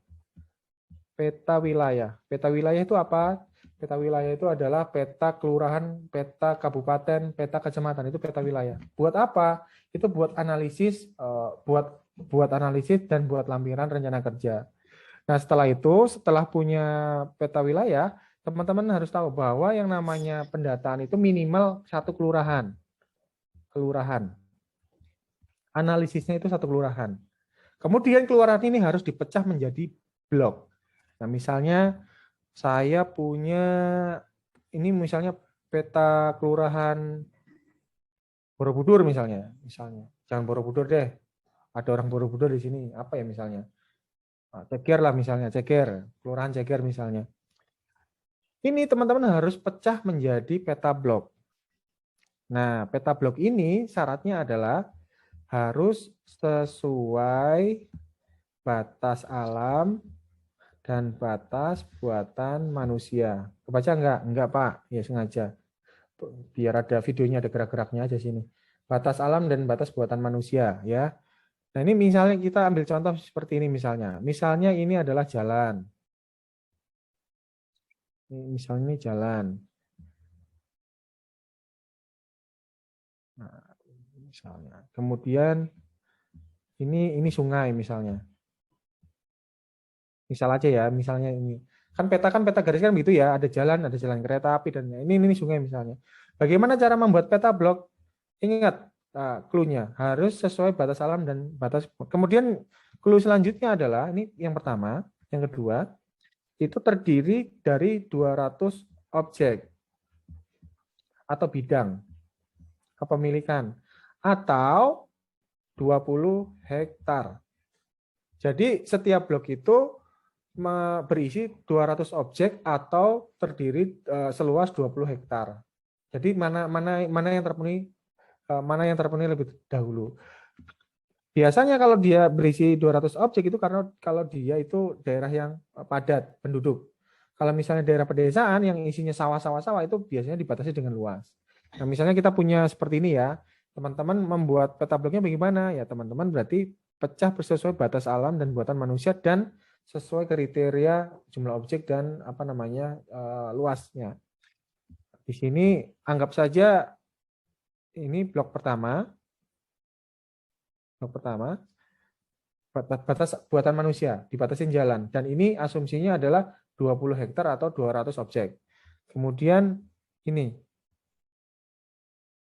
Peta wilayah. Peta wilayah itu apa? Peta wilayah itu adalah peta kelurahan, peta kabupaten, peta kecamatan, itu peta wilayah. Buat apa? Itu buat analisis, buat analisis dan buat lampiran rencana kerja. Nah, setelah punya peta wilayah, teman-teman harus tahu bahwa yang namanya pendataan itu minimal 1 kelurahan. Analisisnya itu 1 kelurahan. Kemudian kelurahan ini harus dipecah menjadi blok. Nah, misalnya saya punya ini misalnya peta kelurahan Borobudur misalnya. Jangan Borobudur deh. Ada orang Borobudur di sini. Apa ya misalnya? Ceger lah misalnya, kelurahan Ceger misalnya. Ini teman-teman harus pecah menjadi peta blok. Nah, peta blok ini syaratnya adalah harus sesuai batas alam dan batas buatan manusia. Kebaca enggak? Enggak, Pak. Ya sengaja. Biar ada videonya, ada gerak-geraknya aja sini. Batas alam dan batas buatan manusia, ya. Nah, ini misalnya kita ambil contoh seperti ini misalnya. Misalnya ini adalah jalan. Misalnya ini jalan. Nah, misalnya. Kemudian ini sungai misalnya. Misal aja ya, misalnya ini. Kan peta garis kan begitu ya, ada jalan kereta api dan ini sungai misalnya. Bagaimana cara membuat peta blok? Ingat, clue-nya harus sesuai batas alam dan batas. Kemudian clue selanjutnya adalah ini yang pertama, yang kedua itu terdiri dari 200 objek atau bidang kepemilikan atau 20 hektar. Jadi setiap blok itu berisi 200 objek atau terdiri seluas 20 hektar. Jadi mana yang terpenuhi lebih dahulu. Biasanya kalau dia berisi 200 objek itu karena kalau dia itu daerah yang padat penduduk. Kalau misalnya daerah pedesaan yang isinya sawah-sawah itu biasanya dibatasi dengan luas. Nah, misalnya kita punya seperti ini ya, teman-teman membuat peta bloknya bagaimana? Ya, teman-teman berarti pecah sesuai batas alam dan buatan manusia dan sesuai kriteria jumlah objek dan luasnya. Di sini anggap saja ini blok pertama. Batas buatan manusia, dibatasin jalan. Dan ini asumsinya adalah 20 hektar atau 200 objek. Kemudian ini,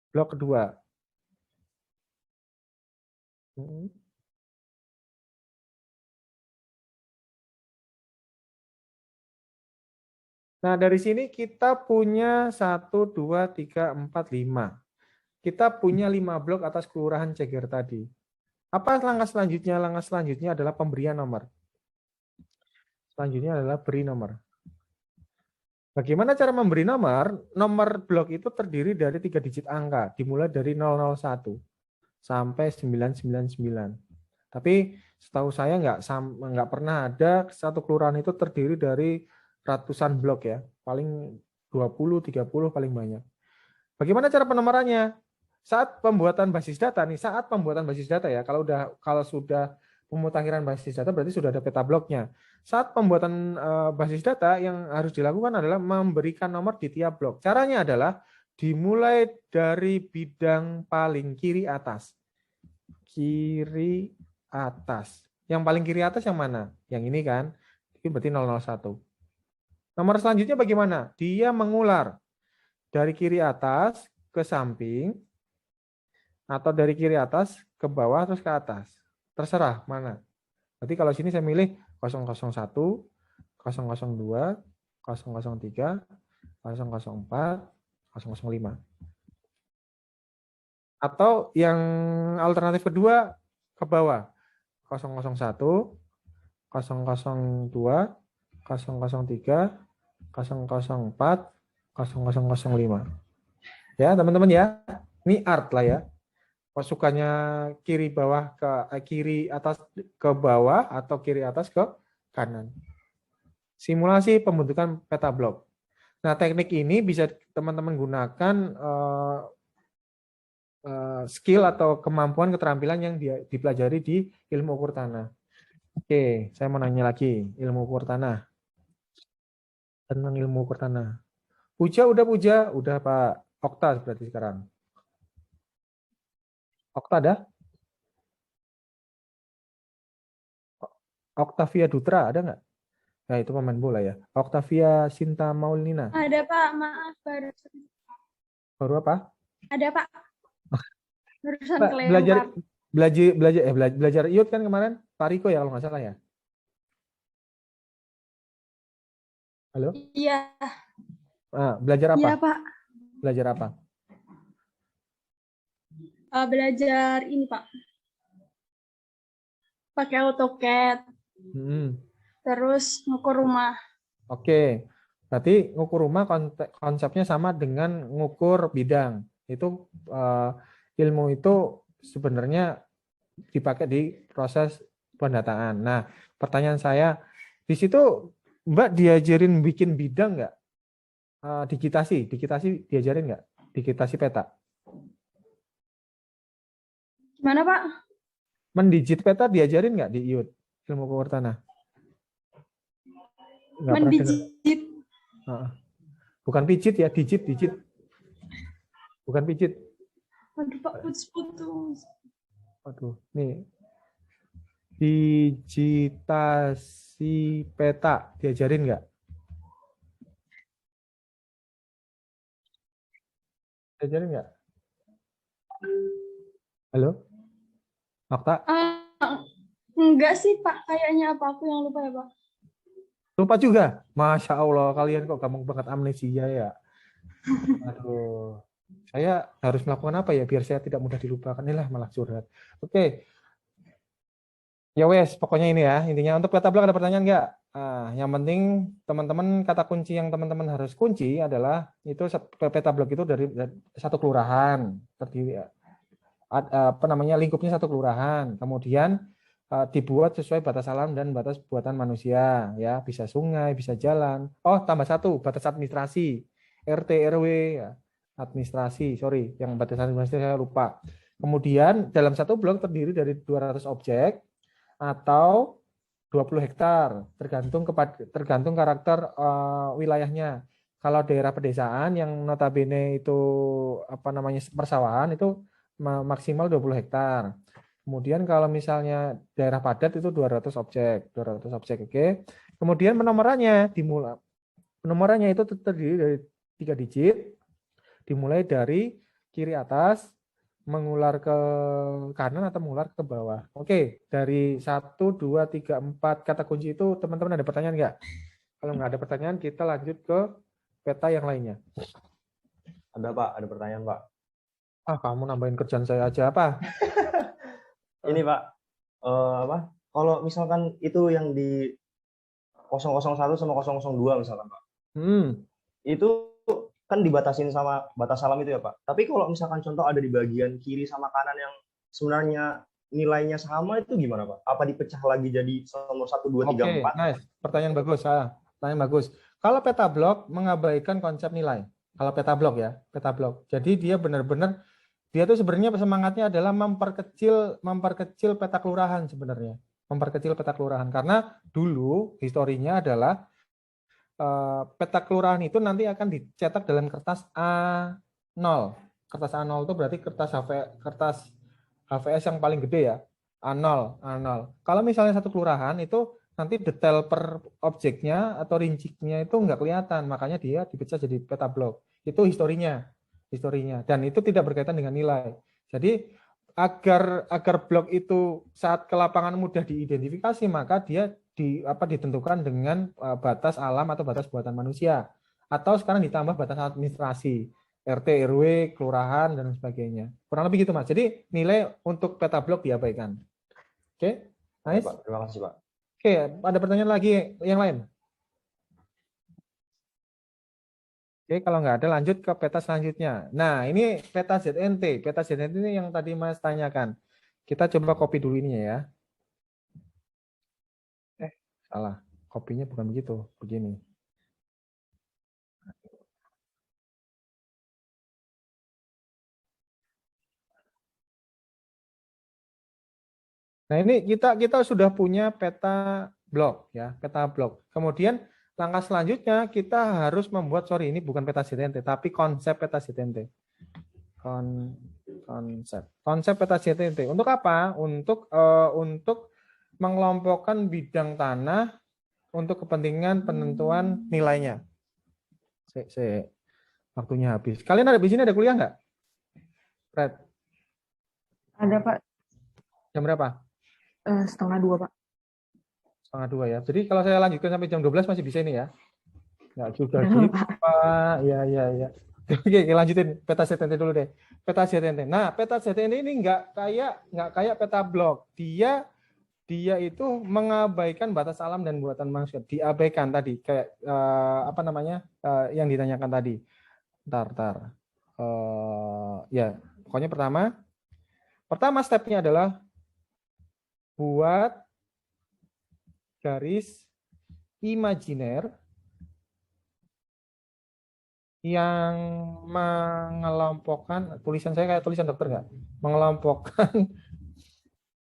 blok kedua. Nah, dari sini kita punya 1, 2, 3, 4, 5. Kita punya 5 blok atas kelurahan Ceger tadi. Apa langkah selanjutnya? Langkah selanjutnya adalah pemberian nomor. Selanjutnya adalah beri nomor. Bagaimana cara memberi nomor? Nomor blok itu terdiri dari 3 digit angka, dimulai dari 001 sampai 999. Tapi setahu saya nggak pernah ada satu kelurahan itu terdiri dari ratusan blok ya, paling 20, 30 paling banyak. Bagaimana cara penomorannya? Saat pembuatan basis data nih, saat pembuatan basis data ya, kalau sudah pemutakhiran basis data berarti sudah ada peta bloknya. Saat pembuatan basis data yang harus dilakukan adalah memberikan nomor di tiap blok. Caranya adalah dimulai dari bidang paling kiri atas. Kiri atas. Yang paling kiri atas yang mana? Yang ini kan? Ini berarti 001. Nomor selanjutnya bagaimana? Dia mengular dari kiri atas ke samping atau dari kiri atas ke bawah terus ke atas. Terserah mana. Berarti kalau sini saya milih 001, 002, 003, 004, 005. Atau yang alternatif kedua ke bawah. 001, 002, 003, 004, 0005. Ya, teman-teman ya. Ini art lah ya. Pasukannya kiri bawah ke kiri atas ke bawah atau kiri atas ke kanan. Simulasi pembentukan peta blok. Nah, teknik ini bisa teman-teman gunakan skill atau kemampuan keterampilan yang dipelajari di ilmu ukur tanah. Oke, saya mau nanya lagi ilmu ukur tanah. Tentang ilmu ukur tanah. Puja, udah Pak. Okta berarti sekarang. Okta ada? Octavia Dutra ada nggak? Nah, itu pemain bola ya. Octavia Sinta Maulina. Ada Pak, maaf baru. Baru apa? Ada Pak. Barusan Pak, belajar IUT kan kemarin Pak Riko ya kalau nggak salah ya. Halo? Iya. Belajar apa? Iya Pak. Belajar apa? Belajar ini Pak. Pakai AutoCAD. Terus ngukur rumah. Oke. Berarti ngukur rumah konsepnya sama dengan ngukur bidang. Itu ilmu itu sebenarnya dipakai di proses pendataan. Nah, pertanyaan saya, di situ Mbak diajarin bikin bidang nggak? Digitasi diajarin nggak? Digitasi peta. Gimana Pak? Mendigit peta diajarin nggak di IUT ilmu ukur tanah? Mendigit. Bukan pijit ya, digit. Bukan pijit. Aduh Pak, putus-putus. Aduh, nih. Digitasi peta diajarin nggak? Diajarin nggak? Halo? Okta? Enggak sih Pak, kayaknya apa aku yang lupa ya Pak. Lupa juga? Masya Allah, kalian kok gampang banget amnesia ya. Aduh, saya harus melakukan apa ya biar saya tidak mudah dilupakan. Inilah malah curhat. Oke. Ya wes, pokoknya ini ya. Intinya untuk peta blok ada pertanyaan nggak? Yang penting teman-teman kata kunci yang teman-teman harus kunci adalah itu peta blok itu dari satu kelurahan terdiri lingkupnya satu kelurahan, kemudian dibuat sesuai batas alam dan batas buatan manusia, ya bisa sungai, bisa jalan. Oh, tambah satu batas administrasi, RT RW, ya. Administrasi, sorry, yang batas administrasi saya lupa. Kemudian dalam satu blok terdiri dari 200 objek atau 20 hektar, tergantung karakter wilayahnya. Kalau daerah pedesaan yang notabene itu persawahan itu maksimal 20 hektar. Kemudian kalau misalnya daerah padat itu 200 objek, oke. Kemudian penomorannya itu terdiri dari 3 digit, dimulai dari kiri atas, mengular ke kanan atau mengular ke bawah. Oke, dari 1, 2, 3, 4 kata kunci itu teman-teman ada pertanyaan nggak? Kalau nggak ada pertanyaan, kita lanjut ke peta yang lainnya. Ada Pak, ada pertanyaan Pak. Ah, kamu nambahin kerjaan saya aja apa? Ini Pak, apa? Kalau misalkan itu yang di 001 sama 002 misalkan Pak. Itu kan dibatasin sama batas alam itu ya Pak. Tapi kalau misalkan contoh ada di bagian kiri sama kanan yang sebenarnya nilainya sama, itu gimana Pak? Apa dipecah lagi jadi nomor 1, 2, 3, 4? Nice. Pertanyaan bagus. Pertanyaan bagus. Kalau peta blok mengabaikan konsep nilai. Kalau peta blok ya, peta blok. Jadi dia benar-benar, dia tuh sebenarnya semangatnya adalah memperkecil peta kelurahan sebenarnya. Memperkecil peta kelurahan. Karena dulu historinya adalah peta kelurahan itu nanti akan dicetak dalam kertas A0. Kertas A0 itu berarti kertas HVS yang paling gede ya, A0. Kalau misalnya satu kelurahan itu nanti detail per objeknya atau rincinya itu nggak kelihatan, makanya dia dipecah jadi peta blok. Itu historinya. Dan itu tidak berkaitan dengan nilai. Jadi agar blok itu saat ke lapangan mudah diidentifikasi, maka dia ditentukan dengan batas alam atau batas buatan manusia, atau sekarang ditambah batas administrasi, RT, RW, kelurahan dan sebagainya. Kurang lebih gitu Mas. Jadi nilai untuk peta blok diabaikan. Oke, nice. Pak, terima kasih Pak. Oke, ada pertanyaan lagi yang lain? Oke, kalau nggak ada lanjut ke peta selanjutnya. Nah, ini peta ZNT. Peta ZNT ini yang tadi Mas tanyakan. Kita coba copy dulu ini ya. Salah. Kopinya bukan begitu. Begini. Nah, ini kita sudah punya peta blok ya, peta blok. Kemudian langkah selanjutnya kita harus membuat, ini bukan peta ZNT, tapi konsep peta ZNT. Konsep peta ZNT. Untuk apa? Untuk mengelompokkan bidang tanah untuk kepentingan penentuan nilainya. Waktunya habis. Kalian ada di sini, ada kuliah nggak? Fred? Ada Pak. Jam berapa? 1:30 Pak. 1:30 ya. Jadi kalau saya lanjutkan sampai jam 12 masih bisa ini ya? Nggak juga gitu Pak. Ya. Oke, lanjutin peta ZNT dulu deh. Peta ZNT. Nah, peta ZNT ini nggak kayak peta blok. Dia itu mengabaikan batas alam dan buatan manusia. Diabaikan tadi kayak yang ditanyakan tadi. Ntar. Ya, pokoknya pertama stepnya adalah buat garis imajiner yang mengelompokkan, tulisan saya kayak tulisan dokter nggak?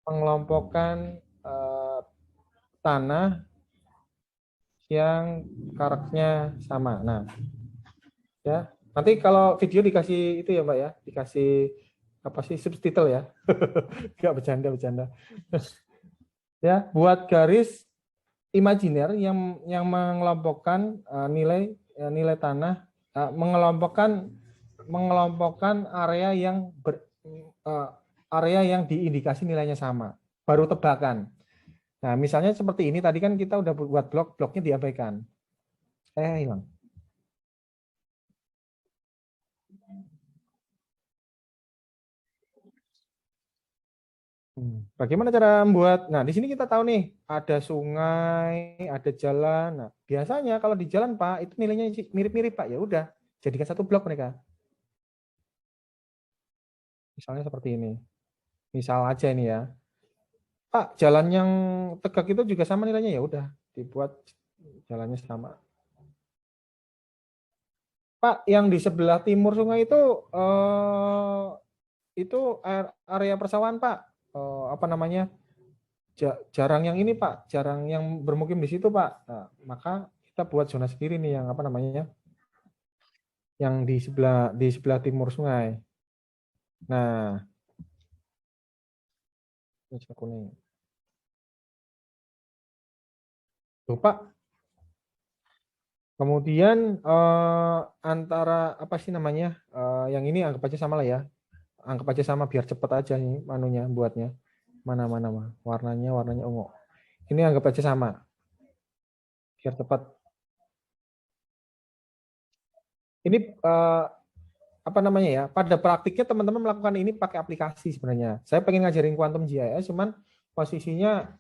Mengelompokkan tanah yang karakternya sama. Nah, ya nanti kalau video dikasih itu ya Mbak ya, dikasih subtitle ya. Nggak bercanda. Ya, buat garis imajiner yang mengelompokkan nilai tanah, mengelompokkan area yang diindikasi nilainya sama, baru tebakan. Nah, misalnya seperti ini tadi kan kita udah buat bloknya diabaikan. Hilang. Bagaimana cara membuat? Nah, di sini kita tahu nih, ada sungai, ada jalan. Nah, biasanya kalau di jalan Pak, itu nilainya mirip-mirip Pak. Ya udah, jadikan satu blok mereka. Misalnya seperti ini. Misal aja ini ya. Pak, jalan yang tegak itu juga sama nilainya, ya udah, dibuat jalannya sama. Pak, yang di sebelah timur sungai itu area persawahan Pak. Jarang yang ini Pak, jarang yang bermukim di situ Pak. Nah, maka kita buat zona sendiri nih yang yang di sebelah timur sungai. Nah, ini kuning. Tuh Pak. Kemudian antara yang ini anggap aja sama lah ya. Anggap aja sama biar cepet aja nih buatnya. Mana warnanya ungu. Ini anggap aja sama. Biar cepat. Ini apa namanya ya? Pada praktiknya teman-teman melakukan ini pakai aplikasi sebenarnya. Saya pengen ngajarin Quantum GIS, cuman posisinya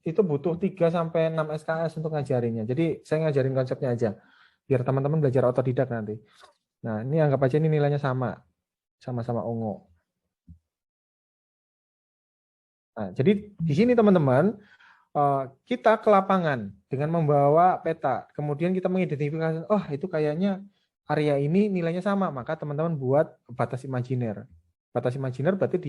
itu butuh 3 sampai 6 SKS untuk ngajarinnya. Jadi saya ngajarin konsepnya aja, biar teman-teman belajar otodidak nanti. Nah, ini anggap aja ini nilainya sama-sama ungu. Nah, jadi di sini teman-teman, kita ke lapangan dengan membawa peta, kemudian kita mengidentifikasi, oh itu kayaknya area ini nilainya sama, maka teman-teman buat batas imajiner. Batas imajiner berarti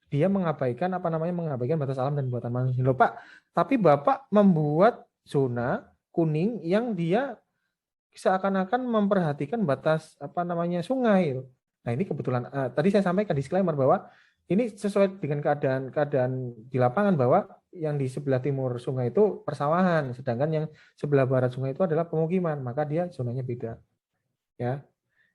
dia mengabaikan mengabaikan batas alam dan buatan manusia. Loh, Pak, tapi Bapak membuat zona kuning yang dia seakan-akan memperhatikan batas sungai. Nah, ini kebetulan tadi saya sampaikan disclaimer bahwa ini sesuai dengan keadaan di lapangan, bahwa yang di sebelah timur sungai itu persawahan, sedangkan yang sebelah barat sungai itu adalah pemukiman, maka dia zonanya beda. Ya,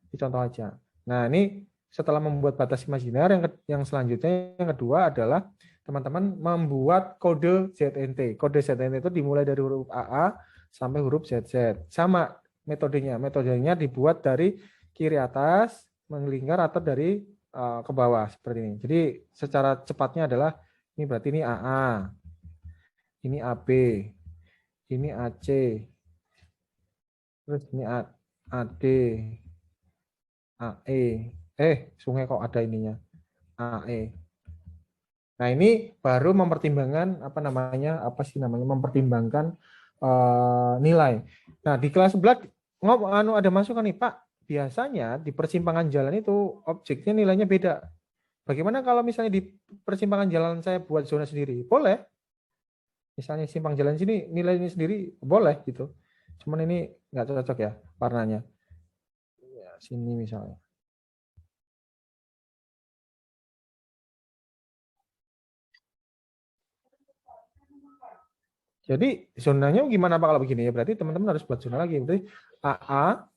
ini contoh aja. Nah, ini setelah membuat batas imajiner, yang selanjutnya yang kedua adalah teman-teman membuat kode ZNT. Kode ZNT itu dimulai dari huruf AA sampai huruf ZZ. Sama metodenya. Metodenya dibuat dari kiri atas melingkar atau dari ke bawah seperti ini. Jadi secara cepatnya adalah ini berarti ini AA, ini AB, ini AC, terus ini AD, AE. Sungai kok ada ininya, AE. Nah, ini baru mempertimbangkan mempertimbangkan nilai. Nah, di kelas 11 ada masukan nih, Pak. Biasanya di persimpangan jalan itu objeknya nilainya beda. Bagaimana kalau misalnya di persimpangan jalan saya buat zona sendiri? Boleh. Misalnya simpang jalan sini nilainya sendiri boleh gitu. Cuman ini nggak cocok ya warnanya. Ya, sini misalnya. Jadi zonanya gimana Pak kalau begini ya? Berarti teman-teman harus buat zona lagi. Berarti AA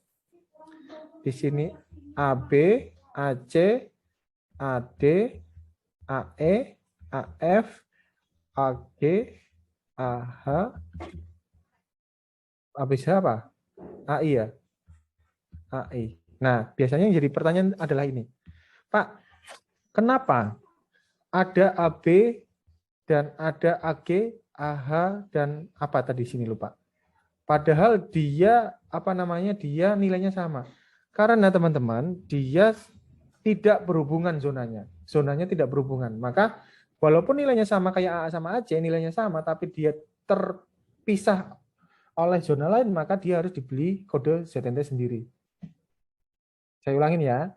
di sini, AB, AC, AD, AE, AF, AG, AH, habis apa? AI ya? AI. Nah, biasanya yang jadi pertanyaan adalah ini. Pak, kenapa ada AB dan ada AG, AH, dan apa tadi sini lupa? Padahal dia dia nilainya sama. Karena teman-teman, dia tidak berhubungan zonanya. Zonanya tidak berhubungan. Maka walaupun nilainya sama kayak AA sama AC, nilainya sama, tapi dia terpisah oleh zona lain, maka dia harus dibeli kode ZNT sendiri. Saya ulangin ya.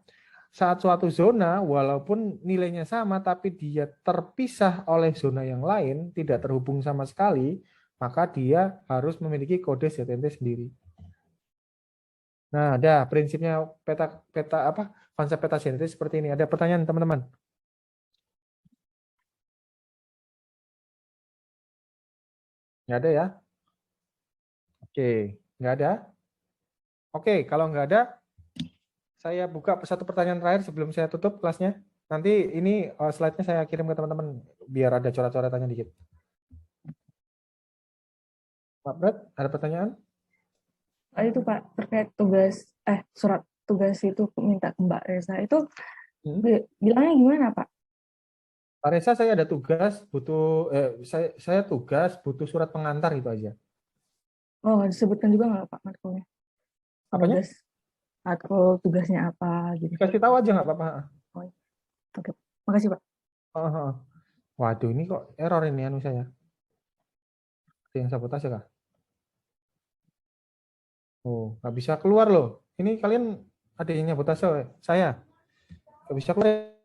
Saat suatu zona, walaupun nilainya sama, tapi dia terpisah oleh zona yang lain, tidak terhubung sama sekali, maka dia harus memiliki kode ZNT sendiri. Nah, ada prinsipnya konsep peta ZNT seperti ini. Ada pertanyaan teman-teman? Nggak ada ya? Oke, nggak ada? Oke, kalau nggak ada, saya buka satu pertanyaan terakhir sebelum saya tutup kelasnya. Nanti ini slide-nya saya kirim ke teman-teman biar ada coret-coretannya dikit. Pak Brad, ada pertanyaan? Itu Pak, terkait surat tugas itu minta ke Mbak Reza itu bilangnya gimana Pak? Pak Reza, saya ada tugas butuh saya tugas butuh surat pengantar itu aja. Oh, disebutkan juga nggak Pak matkulnya? Apanya? Atau tugasnya apa gitu? Kasih tahu aja nggak apa-apa. Oh, oke, makasih Pak. Waduh, ini kok error ini anu saya. Ada yang sabotase kah? Oh, nggak bisa keluar loh. Ini kalian ada yang sabotase saya. Nggak bisa keluar.